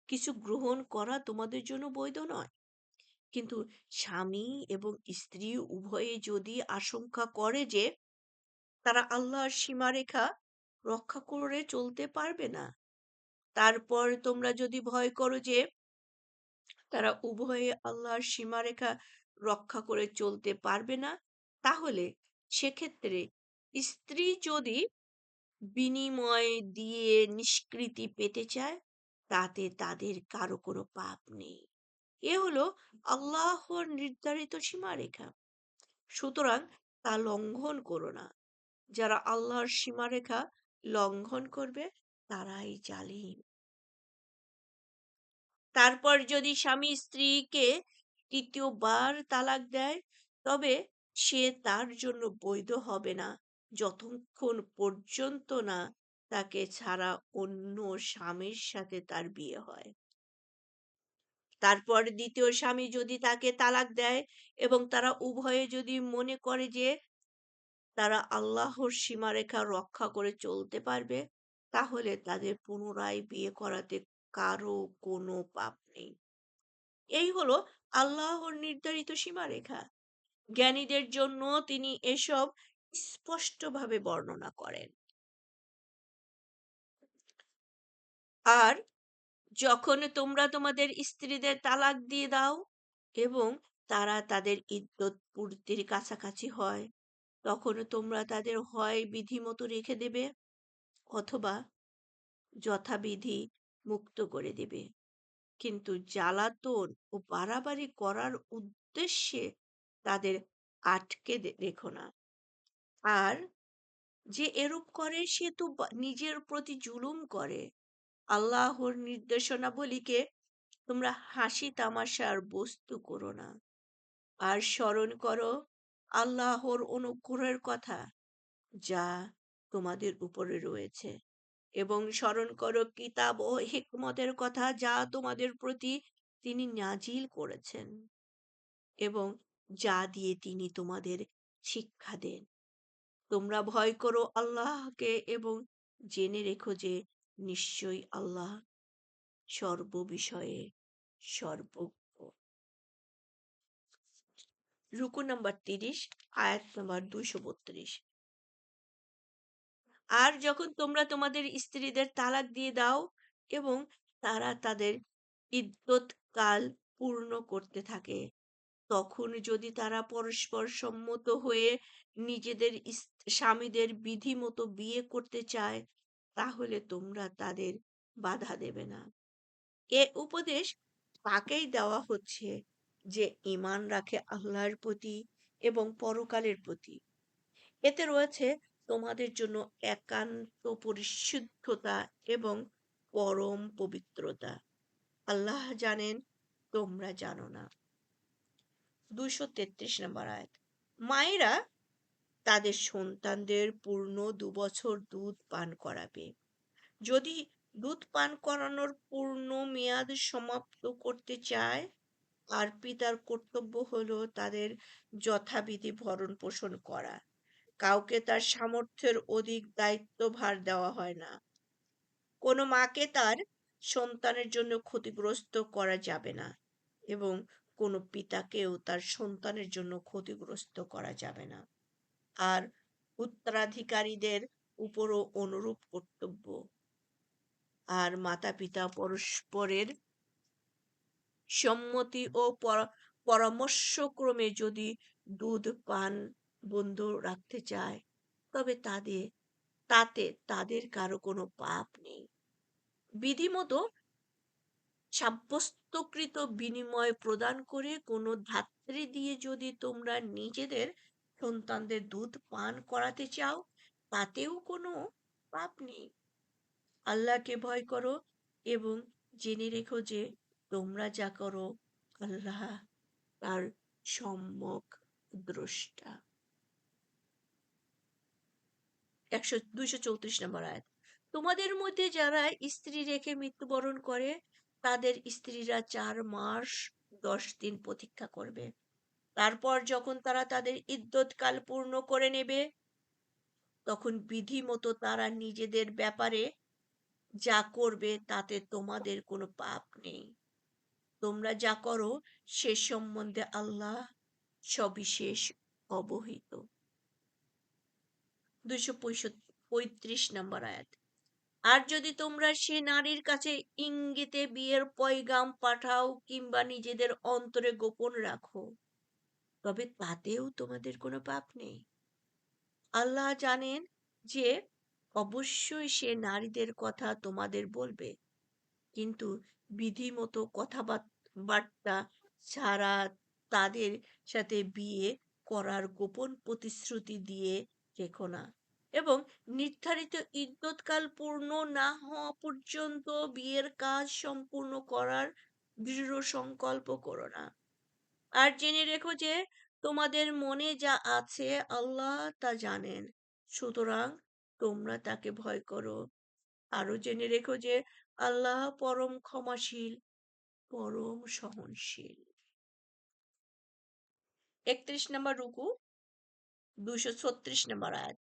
কিছু গ্রহণ করা তোমাদের জন্য বৈধ নয়। কিন্তু স্বামী এবং স্ত্রী উভয়ে যদি আশঙ্কা করে যে তারা আল্লাহর সীমারেখা রক্ষা করে চলতে পারবে না, তারপর তোমরা যদি ভয় করো যে তারা উভয়ে আল্লাহর সীমারেখা রক্ষা করে চলতে পারবে না, তাহলে সেক্ষেত্রে স্ত্রী যদি বিনিময় দিয়ে নিষ্কৃতি পেতে চায়, তাতে তাদের কারো কোনো পাপ নেই। এ হলো আল্লাহর নির্ধারিত সীমারেখা। সুতরাং তা লঙ্ঘন করো না। যারা আল্লাহর সীমারেখা লঙ্ঘন করবে তারাই জালিম। তারপর যদি স্বামী স্ত্রীকে তৃতীয়বার তালাক দেয়, তবে সে তার জন্য বৈধ হবে না যতক্ষণ পর্যন্ত না তাকে ছাড়া অন্য স্বামীর সাথে তার বিয়ে হয়। তারপর দ্বিতীয় স্বামী যদি তাকে তালাক দেয় এবং তারা উভয়ে যদি মনে করে যে তারা আল্লাহর সীমারেখা রক্ষা করে চলতে পারবে, তাহলে তাদের পুনরায় বিয়ে করাতে কারো কোনো পাপ নেই। এই হলো আল্লাহর নির্ধারিত সীমারেখা। জ্ঞানীদের জন্য তিনি এসব স্পষ্টভাবে বর্ণনা করেন। আর যখন তোমরা তোমাদের স্ত্রীদের তালাক দিয়ে দাও এবং তারা তাদের ইদ্যত পূর্তির কাছাকাছি হয়, তখন তোমরা তাদের হয় বিধিমতো রেখে দেবে অথবা যথাবিধি মুক্ত করে দেবে। কিন্তু জ্বালাতন ও বাড়াবাড়ি করার উদ্দেশ্যে তাদের আটকে রেখো না। আর যে এরূপ করে সে তো নিজের প্রতি জুলুম করে। আল্লাহর নির্দেশনাবলীকে তোমরা হাসি তামাশার বস্তু করো না। আর স্মরণ করো আল্লাহর অনুগ্রহের কথা যা তোমাদের উপরে রয়েছে, এবং স্মরণ করো কিতাব ও হিকমতের কথা যা তোমাদের প্রতি তিনি নাজিল করেছেন এবং যা দিয়ে তিনি তোমাদের শিক্ষা দেন। তোমরা ভয় করো আল্লাহকে এবং জেনে রেখো যে নিশ্চয়ই আল্লাহ সর্ববিষয়ে সর্বজ্ঞ। রুকু নাম্বার 30, আয়াত নাম্বার 232। আর যখন তোমরা তোমাদের স্ত্রীদের তালাক দিয়ে দাও এবং তারা তাদের ইদ্যত কাল পূর্ণ করতে থাকে, তখন যদি তারা পরস্পর সম্মত হয়ে নিজেদের স্বামীদের বিধি মতো বিয়ে করতে চায়, তাহলে তোমরা তাদের বাধা দেবে না। এ উপদেশ তাকেই দেওয়া হচ্ছে যে ঈমান রাখে আল্লাহর প্রতি এবং পরকালের প্রতি। এতে রয়েছে তোমাদের জন্য একান্ত পরিশুদ্ধতা এবং পরম পবিত্রতা। আল্লাহ জানেন, তোমরা জানো না। 233 নম্বর আয়াত। মায়েরা তাদের সন্তানদের পূর্ণ 2 বছর দুধ পান করাবে। যদি দুধ পান করানোর পূর্ণ মেয়াদ সমাপ্ত করতে চায়, আর পিতার কর্তব্য হলো তাদের যথাবিধি ভরণ পোষণ করা। কাউকে তার সামর্থ্যের অধিক দায়িত্বভার দেওয়া হয় না। কোনো মাকে তার সন্তানের জন্য ক্ষতিগ্রস্ত করা যাবে না এবং কোনো পিতাকেও তার সন্তানের জন্য ক্ষতিগ্রস্ত করা যাবে না। আর উত্তরাধিকারীদের উপরও অনুরূপ কর্তব্য। আর মাতা পিতা পরস্পরের সম্মতি ও পরামর্শক্রমে যদি দুধ পান বন্ধ রাখতে চায়, তবে তাতে তাদের কারো কোনো পাপ নেই। বিধিমতো সাব্যস্তকৃত বিনিময় প্রদান করে কোনো ধাত্রী দিয়ে যদি তোমরা নিজেদের সন্তানদের দুধ পান করাতে চাও, তাতেও কোনো পাপ নেই। আল্লাহকে ভয় করো এবং জেনে রেখো যে তোমরা যা করো আল্লাহ তার সম্যক দ্রষ্টা। 234 নম্বর আয়াত। তোমাদের মধ্যে যারা স্ত্রী রেখে মৃত্যুবরণ করে, তাদের স্ত্রীরা 4 মাস 10 দিন প্রতীক্ষা করবে। তারপর যখন তারা তাদের ইদ্যত কাল পূর্ণ করে নেবে, তখন বিধি মতো তারা নিজেদের ব্যাপারে যা করবে তাতে তোমাদের কোনো পাপ নেই। তোমরা যা করো সে সম্বন্ধে আল্লাহ সবিশেষ অবহিত। 235 নম্বর আয়াত। আর যদি তোমরা সে নারীর কাছে ইঙ্গিতে বিয়ের পয়গাম পাঠাও কিংবা নিজেদের অন্তরে গোপন রাখো, তবে তাতেও তোমাদের কোনো পাপ নেই। আল্লাহ জানেন যে অবশ্যই সে নারীদের কথা তোমাদের বলবে, কিন্তু বিধিমতো কথাবার্তা ছাড়া তাদের সাথে বিয়ে করার গোপন প্রতিশ্রুতি দিয়ে রেখো না, এবং নির্ধারিত ইদ্যৎকাল পূর্ণ না হওয়া পর্যন্ত বিয়ের কাজ সম্পূর্ণ করার দৃঢ় সংকল্প করো না। আর জেনে রেখো যে তোমাদের মনে যা আছে আল্লাহ তা জানেন, সুতরাং তোমরা তাকে ভয় করো। আরো জেনে রেখো যে আল্লাহ পরম ক্ষমাশীল, পরম সহনশীল। ৩১ নম্বর রুকু, ২৩৬ নম্বর আয়াত।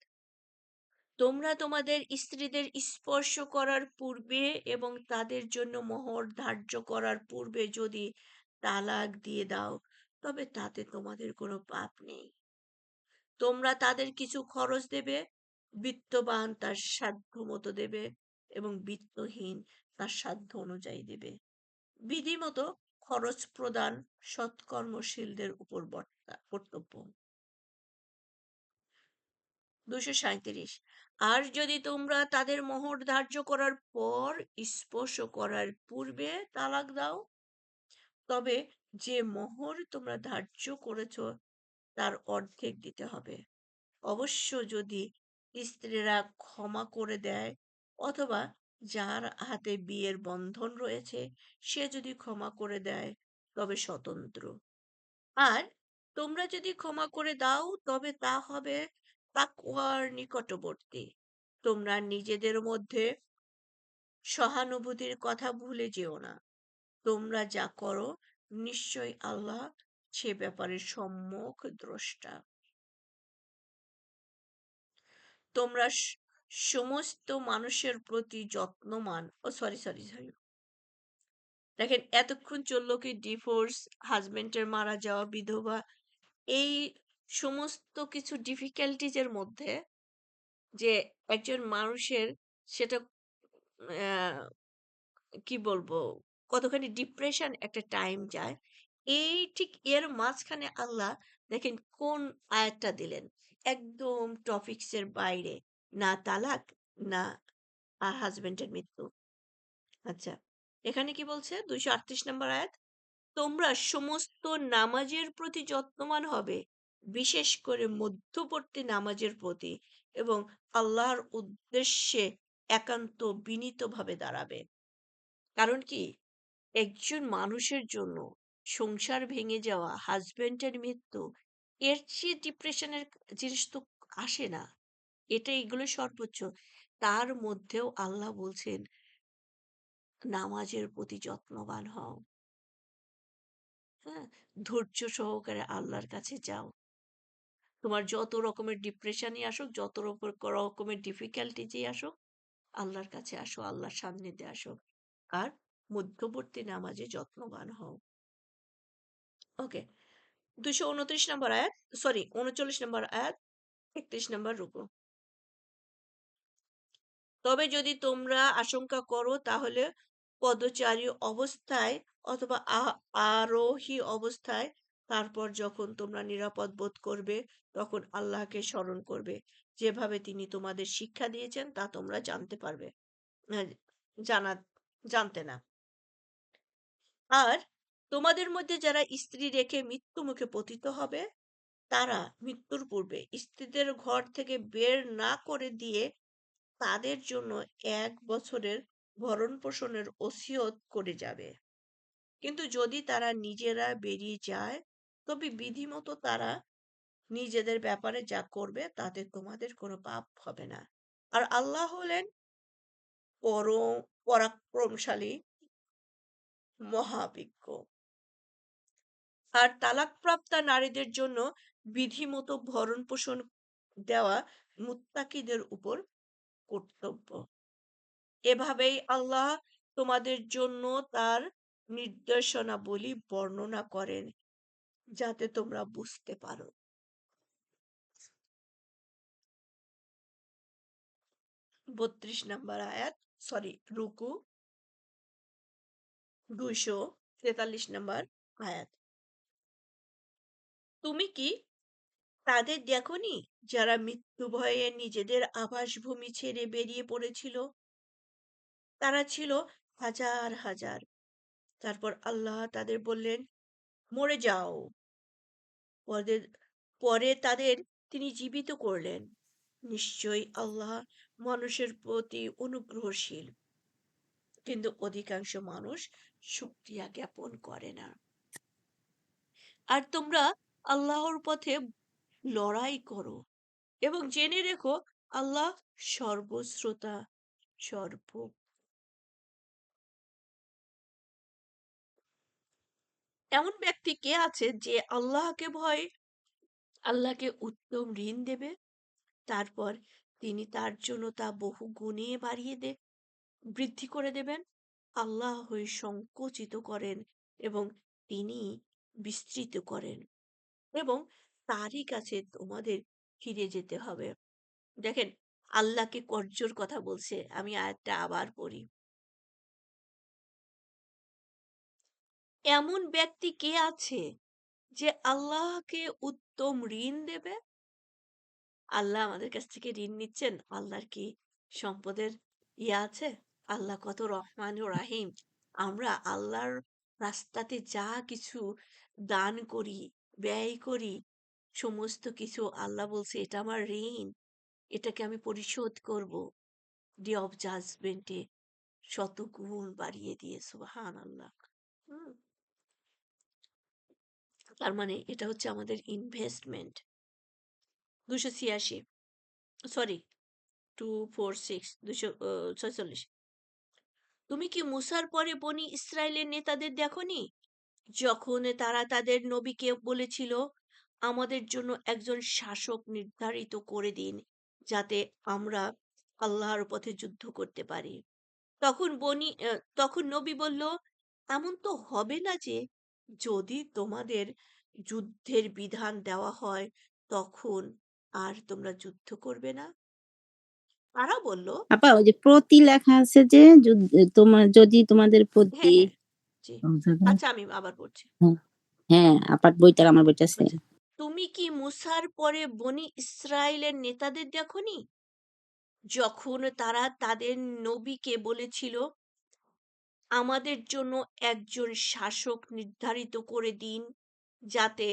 তোমরা তোমাদের স্ত্রীদের স্পর্শ করার পূর্বে এবং তাদের জন্য মোহর ধার্য করার পূর্বে যদি তালাক দিয়ে দাও, তবে তাতে তোমাদের কোনো পাপ নেই। তোমরা তাদের কিছু খরচ দেবে, বিত্তবান তার সাধ্য মতো দেবে এবং বিত্তহীন তার সাধ্য অনুযায়ী দেবে। বিধিমতো খরচ প্রদান সৎকর্মশীলদের উপর কর্তব্য। ২৩৭। আর যদি তোমরা তাদের মোহর ধার্য করার পর স্পর্শ করার পূর্বে তালাক দাও, তবে যে মোহর তোমরা ধার্য করেছ তার অর্ধেক দিতে হবে। অবশ্য যদি স্ত্রীরা ক্ষমা করে দেয়, অথবা যার হাতে বিয়ের বন্ধন রয়েছে সে যদি ক্ষমা করে দেয়, তবে স্বতন্ত্র। আর তোমরা যদি ক্ষমা করে দাও তবে তা হবে তাকওয়ার নিকটবর্তী। তোমরা নিজেদের মধ্যে সহানুভূতির কথা ভুলে যেও না। তোমরা যা করো নিশ্চয়ই আল্লাহ সে ব্যাপারে সম্যক দ্রষ্টা। তোমরা সমস্ত মানুষের প্রতি যত্নমান, ও সরি সরি সরি, দেখেন এতক্ষণ চললো কি ডিভোর্স, হাজবেন্ডের মারা যাওয়া, বিধবা, এই সমস্ত কিছু ডিফিকাল্টিজ এর মধ্যে যে একজন মানুষের সেটা আহ, কি বলবো, কতখানি ডিপ্রেশন একটা টাইম যায়, এই ঠিক এর মাঝখানে আল্লাহ দেখেন কোন আয়াতটা দিলেন, একদম টপিকস এর বাইরে, না তালাক, না হাজবেন্ডের মৃত্যু। আচ্ছা, এখানে কি বলছে ২৩৮ নম্বর আয়াত, তোমরা সমস্ত নামাজের প্রতি যত্নবান হবে, বিশেষ করে মধ্যবর্তী নামাজের প্রতি, এবং আল্লাহর উদ্দেশ্যে একান্ত বিনীতভাবে দাঁড়াবে। কারণ কি, একজন মানুষের জন্য সংসার ভেঙে যাওয়া, হাজবেন্ডের মৃত্যু, এর চেয়ে ডিপ্রেশনের জিনিস তো আসে না। এটা এগুলো সর্বোচ্চ। তার মধ্যেও আল্লাহ বলছেন নামাজের প্রতি যত্নবান হও। হ্যাঁ, ধৈর্য সহকারে আল্লাহর কাছে যাও। তোমার যত রকমের ডিপ্রেশনই আসুক, যত রকমের ডিফিকাল্টিজই আসুক, আল্লাহর কাছে আসো, আল্লাহর সান্নিধ্যে আসো। আর মধ্যবর্তী নামাজে যত্নবান হও। ওকে, ২২৯ নম্বর আয়াত, সরি ৩৯ নম্বর আয়াত, ৩১ নম্বর রুকু। তবে যদি তোমরা আশঙ্কা করো তাহলে পদচারী অবস্থায় অথবা আরোহী অবস্থায়, তারপর যখন তোমরা নিরাপদ বোধ করবে তখন আল্লাহকে স্মরণ করবে, যেভাবে তিনি তোমাদের শিক্ষা দিয়েছেন তা তোমরা জানতে পারবে, আহ, জানা জানতে না। আর তোমাদের মধ্যে যারা স্ত্রী রেখে মৃত্যু মুখে পতিত হবে, তারা মৃত্যুর পূর্বে স্ত্রীদের ঘর থেকে বের না করে দিয়ে তাদের জন্য ১ বছরের ভরণ-পোষণের ওসিয়ত করে যাবে। কিন্তু যদি তারা নিজেরা বেরিয়ে যায়, তবে বিধিমতো তারা নিজেদের ব্যাপারে যা করবে তাতে তোমাদের কোনো পাপ হবে না। আর আল্লাহ হলেন পরাক্রমশালী, মহাবিজ্ঞ। আর তালাকপ্রাপ্তা নারীদের জন্য বিধিমতো ভরণ-পোষণ দেওয়া মুত্তাকিদের উপর কর্তব্য। এভাবেই আল্লাহ তোমাদের জন্য তার নির্দেশনাবলী বর্ণনা করেন, যাতে তোমরা বুঝতে পারো। ৩২ নম্বর আয়াত, সরি রুকু, ২৪৩ নম্বর আয়াত। তুমি কি তাদের দেখোনি যারা মৃত্যু ভয়ে নিজেদের আবাসভূমি ছেড়ে বেরিয়ে পড়েছিল? তারা ছিল হাজার হাজার। তারপর আল্লাহ তাদের বললেন, মরে যাও। পরে পরে তাদের তিনি জীবিত করলেন। নিশ্চয়ই আল্লাহ মানুষের প্রতি অনুগ্রহশীল, কিন্তু অধিকাংশ মানুষ শুকরিয়া জ্ঞাপন করে না। আর তোমরা আল্লাহর পথে লড়াই করো এবং জেনে রেখো আল্লাহ সর্বশ্রোতা, সর্ব। এমন ব্যক্তি কে আছে যে আল্লাহকে উত্তম ঋণ দেবে, তারপর তিনি তার জন্য তা বহু গুণে বৃদ্ধি করে দেবেন? আল্লাহ সংকুচিত করেন এবং তিনি বিস্তৃত করেন, এবং তারই কাছে তোমাদের ফিরে যেতে হবে। দেখেন, আল্লাহকে কর্জর কথা বলছে। আমি আয়াতটা আবার পড়ি। এমন ব্যক্তি কে আছে যে আল্লাহকে উত্তম ঋণ দেবে? আল্লাহ আমাদের কাছ থেকে ঋণ নিচ্ছেন? আল্লাহর কি সম্পদের আছে? আল্লাহ কত রহমান ও রাহিম। আমরা আল্লাহর রাস্তাতে যা কিছু দান করি, ব্যয় করি, সমস্ত কিছু আল্লাহ বলছে এটা আমার ঋণ, এটাকে আমি পরিশোধ করব ডে অফ জাজমেন্টে শত গুণ বাড়িয়ে দিয়ে। সুবহান আল্লাহ। হুম, তার মানে এটা হচ্ছে আমাদের ইনভেস্টমেন্ট। 286, সরি, 246, 246। তুমি কি মুসার পরে বনি ইসরায়েলের নেতাদের দেখনি, যখন তারা তাদের নবীকে বলেছিল, আমাদের জন্য একজন শাসক নির্ধারিত করে দিন যাতে আমরা আল্লাহর পথে যুদ্ধ করতে পারি। তখন নবী বলল, এমন তো হবে না যে যদি তোমাদের যুদ্ধের বিধান দেওয়া হয় তখন আর তোমরা যুদ্ধ করবে না? তারা বলল, আপা ওই যে প্রতি লেখা আছে যে তোমার যদি তোমাদের হ্যাঁ, প্রতি হ্যাঁ, জি। আচ্ছা, আমি আবার পড়ছি। হ্যাঁ, হ্যাঁ আপার বইটার আমার বইটা আছে। বলছে, তুমি কি মুসার পরে বনি ইসরায়েলের নেতাদের দেখনি, যখন তারা তাদের নবীকে বলেছিল, আমাদের জন্য একজন শাসক নির্ধারিত করে দিন যাতে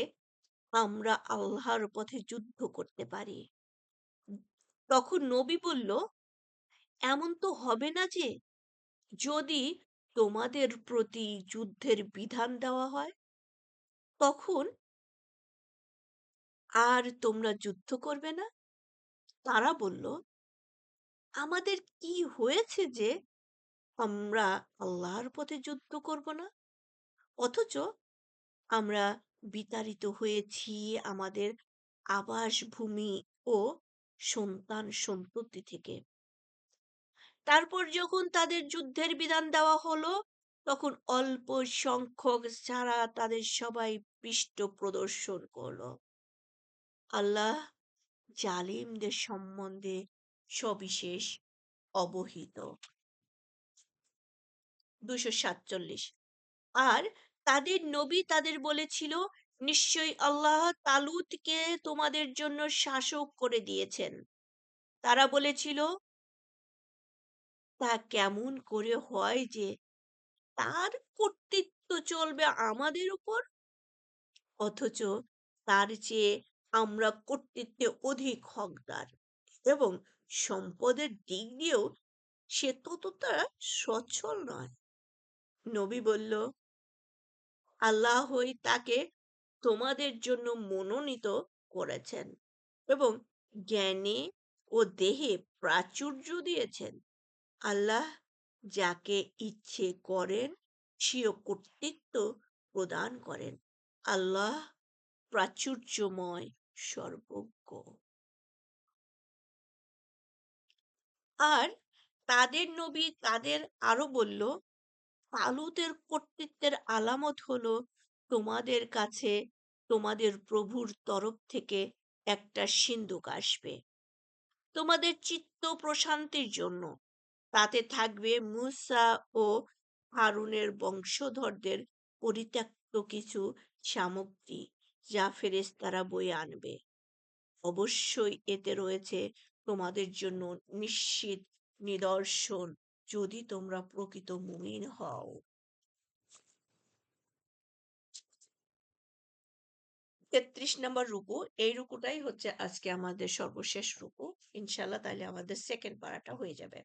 আমরা আল্লাহর পথে যুদ্ধ করতে পারি। তখন নবী বলল, এমন তো হবে না যে যদি তোমাদের প্রতি যুদ্ধের বিধান দেওয়া হয় তখন আর তোমরা যুদ্ধ করবে না? তারা বলল, আমাদের কি হয়েছে যে আমরা আল্লাহর পথে যুদ্ধ করব না? অথচ আমরা বিতাড়িত হয়েছি আমাদের আবাসভূমি ও সন্তান সন্ততি থেকে। তারপর যখন তাদের যুদ্ধের বিধান দেওয়া হলো, তখন অল্প সংখ্যক ছাড়া তাদের সবাই পৃষ্ঠ প্রদর্শন করলো। আল্লাহ জালিমদের সম্বন্ধে সবিশেষ অবহিত। 247। আর তাদের নবী তাদের বলেছিল, নিশ্চয়ই আল্লাহ তালুতকে তোমাদের জন্য শাসক করে দিয়েছেন। তারা বলেছিল, তা কেমন করে হয় যে তার কর্তৃত্ব চলবে আমাদের উপর, অথচ তার চেয়ে আমরা কর্তৃত্বে অধিক হকদার, এবং সম্পদের দিক দিয়েও সে ততটা সচ্ছল নয়। নবী বলল, আল্লাহই তাকে তোমাদের জন্য মনোনীত করেছেন এবং জ্ঞানে ও দেহে প্রাচুর্য দিয়েছেন। আল্লাহ যাকে ইচ্ছে করেন স্বীয় কর্তৃত্ব প্রদান করেন। আল্লাহ প্রাচুর্যময়, সর্বজ্ঞ। আর তাদের নবী তাদের আরো বলল, তালুতের কর্তৃত্বের আলামত হলো তোমাদের কাছে তোমাদের প্রভুর তরফ থেকে একটা সিন্দুক আসবে তোমাদের চিত্ত প্রশান্তির জন্য। তাতে থাকবে মূসা ও হারুনের বংশধরদের পরিত্যক্ত কিছু সামগ্রী যা ফেরেশতারা বয়ে আনবে। অবশ্যই এতে রয়েছে তোমাদের জন্য নিশ্চিত নিদর্শন, যদি তোমরা প্রকৃত মুমিন হও। ৩৩ নম্বর রুকু, এই রুকুটাই হচ্ছে আজকে আমাদের সর্বশেষ রুকু। ইনশাআল্লাহ তাইলে আমাদের সেকেন্ড পারাটা হয়ে যাবে।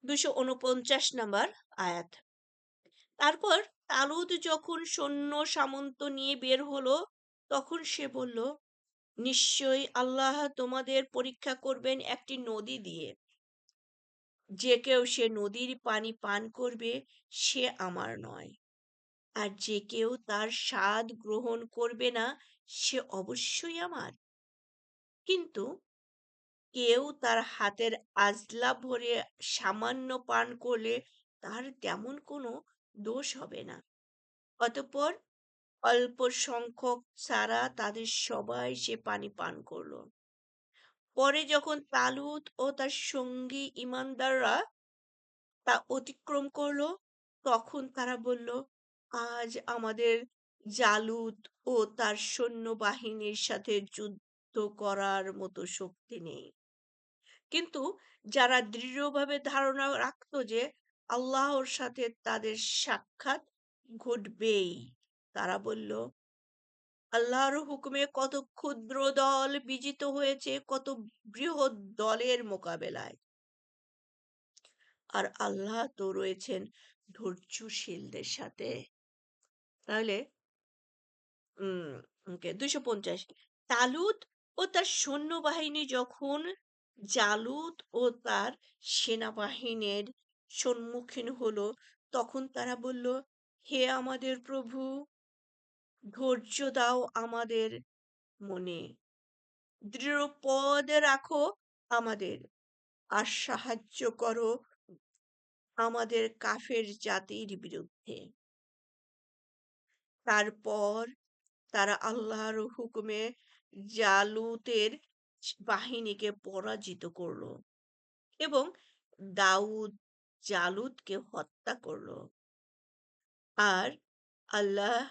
২৪৯ নম্বর আয়াত। তারপর তালুত যখন সৈন্য সামন্ত নিয়ে বের হলো, তখন সে বলল, নিশ্চয়ই আল্লাহ তোমাদের পরীক্ষা করবেন একটি নদী দিয়ে। যে কেউ সে নদীর পানি পান করবে, সে আমার নয়। আর যে কেউ তার স্বাদ গ্রহণ করবে না, সে অবশ্যই আমার। কিন্তু কেউ তার হাতের আজলা ভরে সামান্য পান করলে তার তেমন কোনো দোষ হবে না। অতঃপর অল্প সংখ্যক ছাড়া তাদের সবাই সে পানি পান করল। পরে যখন তালুত ও তার সঙ্গী ঈমানদাররা তা অতিক্রম করল, তখন তারা বলল, আজ আমাদের জালুত ও তার সৈন্যবাহিনীর সাথে যুদ্ধ করার মতো শক্তি নেই। কিন্তু যারা দৃঢ়ভাবে ধারণা রাখত যে আল্লাহর সাথে তাদের সাক্ষাৎ ঘটবেই, তারা বলল, আল্লাহর হুকুমে কত ক্ষুদ্র দল বিজিত হয়েছে কত বৃহৎ দলের মোকাবেলায়। আর আল্লাহ তো রয়েছেন ধৈর্যশীলদের সাথে। তাহলে ২৫০, তালুত ও তার সৈন্যবাহিনী যখন জালুত ও তার সেনাবাহিনীর সম্মুখীন হলো, তখন তারা বলল, হে আমাদের প্রভু, ধৈর্য দাও আমাদের মনে, দৃঢ়পদ রাখো আমাদের, আর সাহায্য করো আমাদের কাফের জাতির বিরুদ্ধে। তারপর তারা আল্লাহর হুকুমে জালুতের বাহিনীকে পরাজিত করল এবং দাউদ জালুতকে হত্যা করল। আর আল্লাহ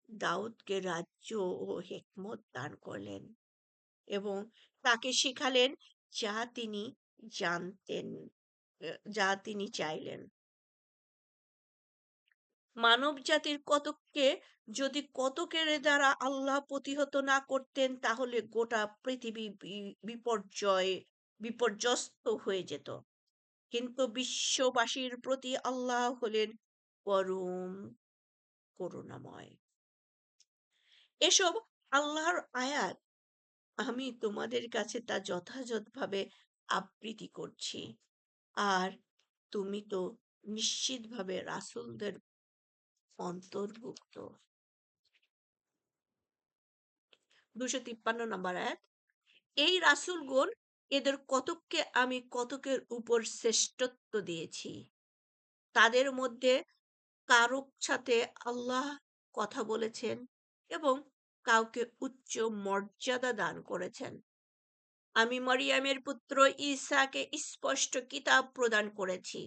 দাউদকে রাজ্য ও হিকমত দান করলেন এবং তাকে শিখালেন যা তিনি জানতেন, যা তিনি চাইলেন। মানব জাতির কতককে যদি কতকের দ্বারা আল্লাহ প্রতিহত না করতেন, তাহলে গোটা পৃথিবী বিপর্যস্ত হয়ে যেত। কিন্তু বিশ্ববাসীর প্রতি আল্লাহ হলেন পরম করুণাময়। এসব আল্লাহর আয়াত, আমি তোমাদের কাছে তা যথাযথভাবে আবৃত্তি করছি। আর তুমি তো নিশ্চিতভাবে রাসূলদের অন্তর্ভুক্ত। ২৫৩ নম্বর আয়াত। এই রাসূলগণ, এদের কতককে আমি কতকের উপর শ্রেষ্ঠত্ব দিয়েছি। তাদের মধ্যে কারো সাথে আল্লাহ কথা বলেছেন এবং কাউকে উচ্চ মর্যাদা দান করেছেন। আমি মরিয়মের পুত্র ঈসাকে স্পষ্ট কিতাব প্রদান করেছি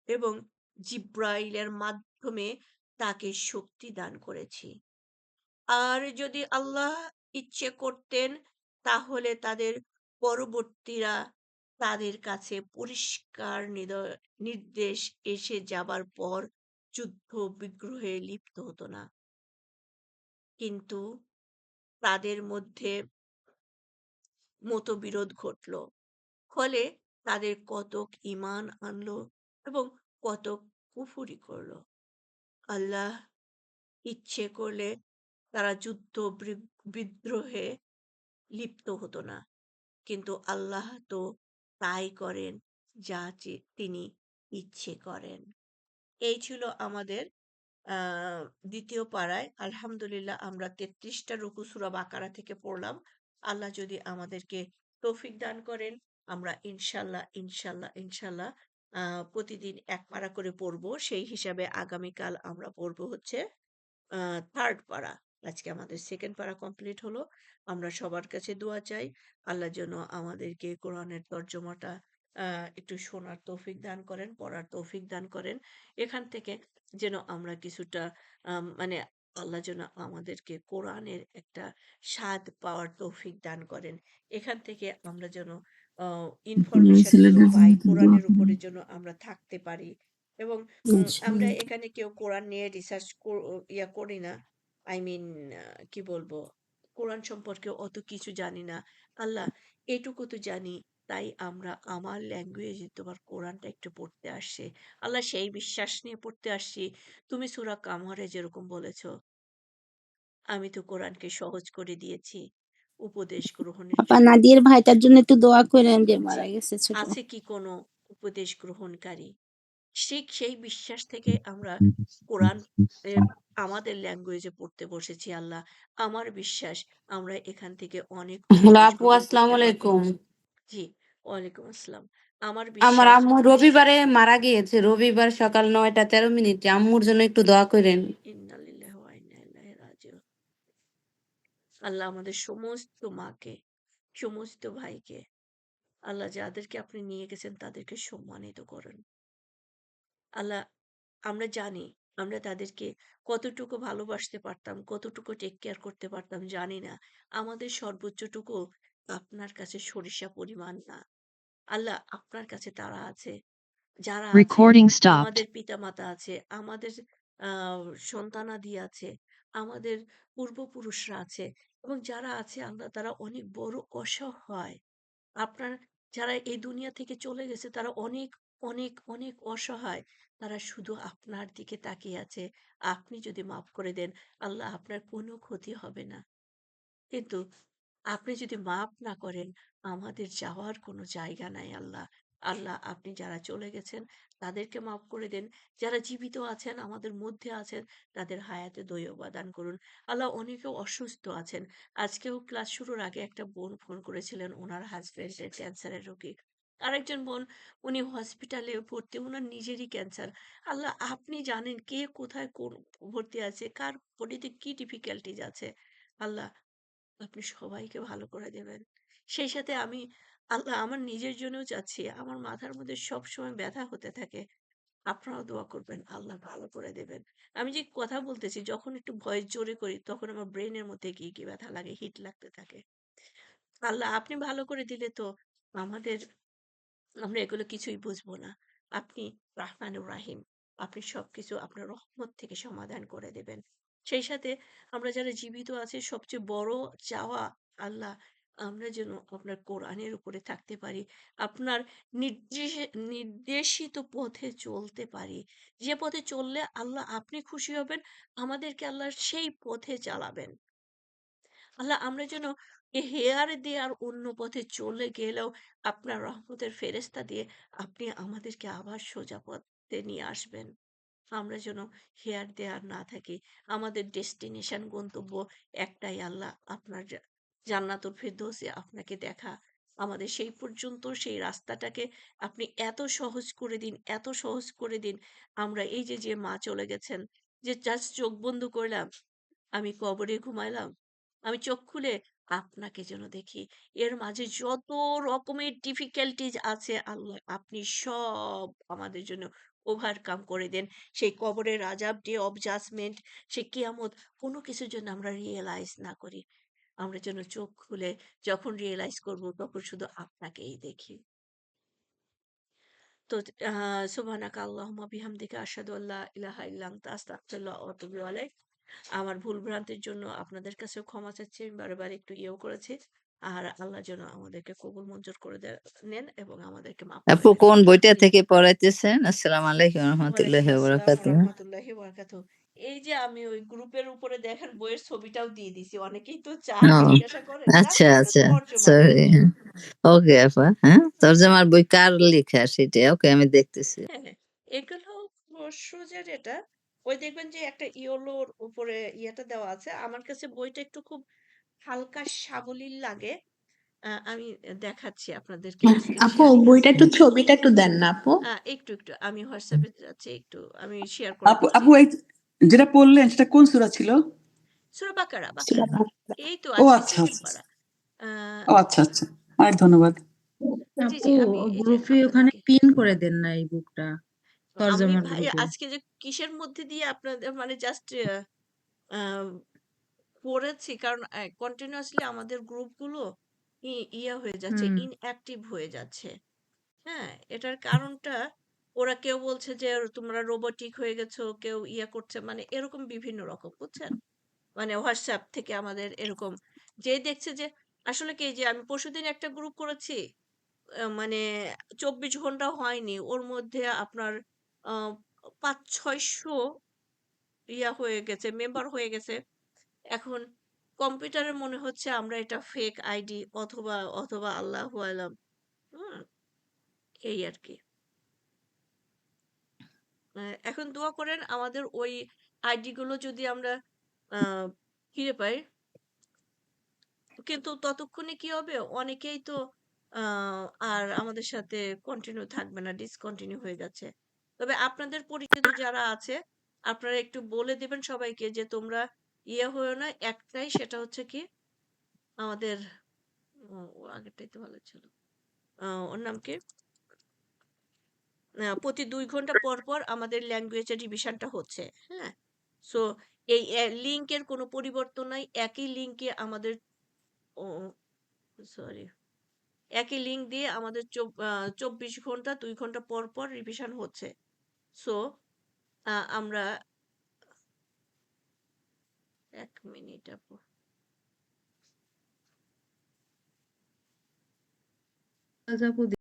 এবং জিব্রাইলের মাধ্যমে তাকে শক্তি দান করেছি। আর যদি আল্লাহ ইচ্ছে করতেন, তাহলে তাদের পরবর্তীরা তাদের কাছে পরিষ্কার নির্দেশ এসে যাবার পর যুদ্ধ বিগ্রহে লিপ্ত হতো না। কিন্তু তাদের মধ্যে মতবিরোধ ঘটল, ফলে তাদের কতক ঈমান আনলো এবং কতক কুফরি করল। আল্লাহ ইচ্ছে করলে তারা যুদ্ধ বিদ্রোহে লিপ্ত হতো না। কিন্তু আল্লাহ তো তাই করেন যা তিনি ইচ্ছে করেন। এই ছিল আমাদের দ্বিতীয় পাড়ায়। আলহামদুলিল্লাহ আমরা ৩৩টা রুকু সূরা বাকারা থেকে পড়লাম। আল্লাহ যদি আমাদেরকে তৌফিক দান করেন, আমরা ইনশাল্লাহ প্রতিদিন এক পারা করে পড়ব। সেই হিসাবে আগামীকাল আমরা পড়ব হচ্ছে 3rd পারা। আজকে আমাদের 2nd পারা কমপ্লিট হলো। আমরা সবার কাছে দোয়া চাই, আল্লাহ যেন আমাদেরকে কোরআনের তর্জমাটা একটু শোনার তৌফিক দান করেন, পড়ার তৌফিক দান করেন। এখান থেকে যেন আমরা কিছুটা মানে আল্লাহ যেন আমাদেরকে কোরআনের একটা স্বাদ পাওয়ার তৌফিক দান করেন। এখান থেকে আমরা যেন আ ইনফরমেশন গুলো ছেলেটার জন্য পাই। একটু দোয়া কোরআনের করেন। উপরে যেন আমরা থাকতে পারি এবং আমরা ইনশাআল্লাহ। এখানে কেউ কোরআন নিয়ে রিসার্চ করি না। আই মিন কি বলবো? কোরআন সম্পর্কে অত কিছু জানি না। আল্লাহ এটুকু তো জানি, তাই আমরা আমার ল্যাঙ্গুয়েজে তোমার কোরআনটা একটু পড়তে আসছি। আল্লাহ সেই বিশ্বাস নিয়ে পড়তে আসছি। তুমি সূরা কামরে যেরকম বলেছ, আমি তো কোরআনকে সহজ করে দিয়েছি উপদেশ গ্রহণের আপা জন্য। নাদিয়ার ভাইটার জন্য একটু দোয়া করেন যে জি, মারা গেছে ছোট। আছে কি কোনো উপদেশ গ্রহণকারী? ঠিক সেই বিশ্বাস থেকে আমরা কোরআন এ আমাদের ল্যাঙ্গুয়েজে পড়তে বসেছি আল্লাহ। আমার বিশ্বাস আমরা এখান থেকে অনেক হ্যালো উপদেশ আপু, গ্রহণ আসসালামু করতে পারব। আলাইকুম। জি, ওয়ালাইকুম আসসালাম। আমার আমার বিশ্বাস আম্মু রবিবারে মারা গিয়েছে, রবিবার সকাল 9টা 13 মিনিটে। আম্মুর জন্য একটু দোয়া করেন। ইন্না লিল্লাহি ওয়া ইন্না ইলাইহি রাজিউন। আল্লাহ আমাদের সমস্ত মাকে, সমস্ত ভাইকে, আল্লাহ যাদেরকে আপনি নিয়ে গেছেন তাদেরকে সম্মানিত করেন। আল্লাহ আমরা জানি আমরা তাদেরকে কতটুকু ভালোবাসতে পারতাম, কতটুকু টেক কেয়ার করতে পারতাম জানি না। আমাদের সর্বোচ্চটুকু আপনার কাছে সরিষা পরিমাণ না। আল্লাহ আপনার কাছে তারা আছে, যারা আছে, Recording stopped. আমাদের পিতামাতা আছে, আমাদের আ সন্তানাদি আছে, আমাদের পূর্বপুরুষরা আছে এবং যারা আছে আল্লাহ তারা অনেক বড় অসহায়। আপনার যারা এই দুনিয়া থেকে চলে গেছে তারা অনেক, অনেক, অনেক অসহায়। তারা শুধু আপনার দিকে তাকিয়ে আছে। আপনি যদি মাফ করে দেন, আল্লাহ আপনার কোনো ক্ষতি হবে না। কিন্তু আপনি যদি মাফ না করেন, আমাদের যাওয়ার কোনো জায়গা নাই আল্লাহ। আল্লাহ আপনি যারা চলে গেছেন তাদেরকে মাফ করে দেন। যারা জীবিত আছেন, আমাদের মধ্যে আছেন, তাদের হায়াতে দৈয়বা দান করুন। আল্লাহ অনেকে অসুস্থ আছেন। আজকেও ক্লাস শুরুর আগে একটা বোন ফোন করেছিলেন, উনার হাসব্যান্ডের ক্যান্সারের রোগী। আরেকজন বোন উনি হসপিটালে ভর্তি, উনার নিজেরই ক্যান্সার। আল্লাহ আপনি জানেন কে কোথায় ভর্তি আছে, কার বডিতে কি ডিফিকাল্টিজ আছে। আল্লাহ আপনি সবাইকে ভালো করে দেবেন। সেই সাথে আমি আল্লাহ আমার নিজের জন্যও চাচ্ছি। আমার মাথার মধ্যে সবসময় ব্যথা হতে থাকে। আপনারাও দোয়া করবেন, আল্লাহ ভালো করে দেবেন। আমি যে কথা বলতেছি যখন একটু ভয়েস জোরে করি তখন আমার ব্রেইনের মধ্যে কি ব্যথা লাগে, হিট লাগতে থাকে। আল্লাহ আপনি ভালো করে দিলে তো আমাদের আমরা এগুলো কিছুই বুঝবো না। আপনি রাহমানুর রাহিম। আপনি সবকিছু আপনার রহমত থেকে সমাধান করে দেবেন। সেই সাথে আমরা যারা জীবিত আছি সবচেয়ে বড় চাওয়া আল্লাহ আমরা যেন আপনার কোরআনের উপরে থাকতে পারি। আপনার নির্দেশিত পথে চলতে পারি। যে পথে চললে আল্লাহ আপনি খুশি হবেন, আমাদেরকে আল্লাহ সেই পথে চালাবেন। আল্লাহ আমরা যেন হেয়ার দেয়ার অন্য পথে চলে গেলেও আপনার রহমতের ফেরেস্তা দিয়ে আপনি আমাদেরকে আবার সোজা পথে নিয়ে আসবেন। আমরা যেন হেয়ার দেয়ার না থাকি। আমাদের ডেস্টিনেশন গন্তব্য একটাই আল্লাহ আপনার জান্নাতুল ফেরদৌসে আপনাকে দেখা। আমাদের সেই পর্যন্ত সেই রাস্তাটাকে আপনি এত সহজ করে দিন, এত সহজ করে দিন। আমরা এই যে মা চলে গেছেন, যে জাস্ট চোখ বন্ধ করলাম, আমি কবরে ঘুমাইলাম। আমি চোখ খুলে আপনাকে যেন দেখি। এর মাঝে যত রকমের ডিফিকাল্টিজ আছে আল্লাহ আপনি সব আমাদের জন্য ওভারকাম করে দেন। সেই কবরের আযাব, ডে অফ জাজমেন্ট, সে কিয়ামত কোনো কিছুর জন্য আমরা রিয়ালাইজ না করি। আমরা যেন চোখ খুলে যখন রিয়ালাইজ করব তখন শুধু আপনাকেই দেখি। তো সুবহানাকা আল্লাহুম্মা বিহামদিকা আশহাদু আল্লা ইলাহা ইল্লা আনতা আস্তাগফিরুল্লাহ ওয়া আতুবু ইলাইক। আমার ভুল ভ্রান্তির জন্য আপনাদের কাছেও ক্ষমা চাচ্ছি। আমি বারে একটু ইয়েও করেছি। আর আল্লাহ যেন আমাদেরকে কবুল মঞ্জুর করে নেন এবং আমাদেরকে মাফ করে আপু দেন। কোন বইটা জি। থেকে পড়াইতেছেন? আসসালামু আলাইকুম ওয়ালাইকুম রহমতুল্লাহি ওয়া আসসালাম ওয়া বারাকাতুহু। রাহমাতুল্লাহি ওয়া বারাকাতুহু। এই যে আমি ওই গ্রুপের উপরে দেখেন বইয়ের ছবিটাও দিয়ে দিছি। অনেকেই তো চান, ও জিজ্ঞাসা করেন। আচ্ছা জাস্ট একটা আচ্ছা, তর্জমার সরি। বই। ওকে আপা, হ্যাঁ, তরজামার বই কার লেখা সেটা? ওকে, আমি দেখতেছি। হ্যাঁ, এগুলো সোজা যেটা, ওই দেখবেন যে একটা ইয়োলোর উপরে ইয়েটা দেওয়া আছে। আমার কাছে বইটা একটু খুব হালকা সাবলীল লাগে। আমি দেখাচ্ছি আপনাদেরকে, স্ক্রিন আপু শেয়ার বইটা করছি। একটু ছবিটা একটু দেন না আপু। একটু আমি WhatsApp এ যাচ্ছি, একটু আমি শেয়ার করে আপু দিচ্ছি। আপু এই যেটা পড়লেন সেটা কোন সূরা ছিল? সূরা বাকারা, সূরা বাকারা। বাকারা। এই তো ও আজকে আচ্ছা সেদিন আচ্ছা আচ্ছা। পড়া। আ ও আচ্ছা আচ্ছা, অনেক ধন্যবাদ। জি, আপু জি, আমি এই যে গ্রুপে ওখানে আপনাদেরকে পিন করে দেন না এই বুকটা আমি তরজমার ভাই গ্রুপে। আজকে যে কিসের মধ্যে দিয়ে আপনাদের মানে জাস্ট আহ, পড়েছি, কারণ কন্টিনিউয়াসলি আমাদের গ্রুপগুলো ইয়া হয়ে যাচ্ছে, হুম ইনঅ্যাক্টিভ হয়ে যাচ্ছে। হ্যাঁ, এটার কারণটা ওরা কেউ বলছে যে তোমরা রোবটিক হয়ে গেছো, কেউ ইয়া করছে, মানে এরকম বিভিন্ন রকম, বুঝছেন? মানে হোয়াটসঅ্যাপ থেকে আমাদের এরকম যে দেখছে যে আসলে কি, যে আমি পরশুদিন একটা গ্রুপ করেছি, মানে 24 ঘন্টা হয়নি, ওর মধ্যে আপনার 500-600 ইয়া হয়ে গেছে, মেম্বার হয়ে গেছে। এখন কম্পিউটারে মনে হচ্ছে আমরা এটা ফেক আইডি, অথবা অথবা আল্লাহু আলাম। হুম, এই আর কি। এখন দোয়া করেন আমাদের ওই আইডি গুলো যদি আমরা আহ, ফিরে পাই। কিন্তু ততক্ষণে কি হবে, অনেকেই তো আর আমাদের সাথে কন্টিনিউ থাকবে না, ডিসকন্টিনিউ হয়ে যাচ্ছে। তবে আপনাদের পরিচিত যারা আছে, আপনারা একটু বলে দেবেন সবাইকে যে তোমরা ইয়ে হয়েও না, একটাই, সেটা হচ্ছে কি আমাদের ও আগেরটাই তো ভালো ছিল। ওর নাম কি, প্রতি 2 ঘন্টা পর পর আমাদের ল্যাঙ্গুয়েজের রিভিশনটা হচ্ছে। হ্যাঁ, সো এই লিঙ্কের কোনো পরিবর্তন নাই, একই লিঙ্কে আমাদের, ও সরি, একই লিঙ্ক দিয়ে আমাদের 24 ঘন্টা 2 ঘন্টা পর পর রিভিশন হচ্ছে। সো আমরা 1 মিনিট আপু। আপু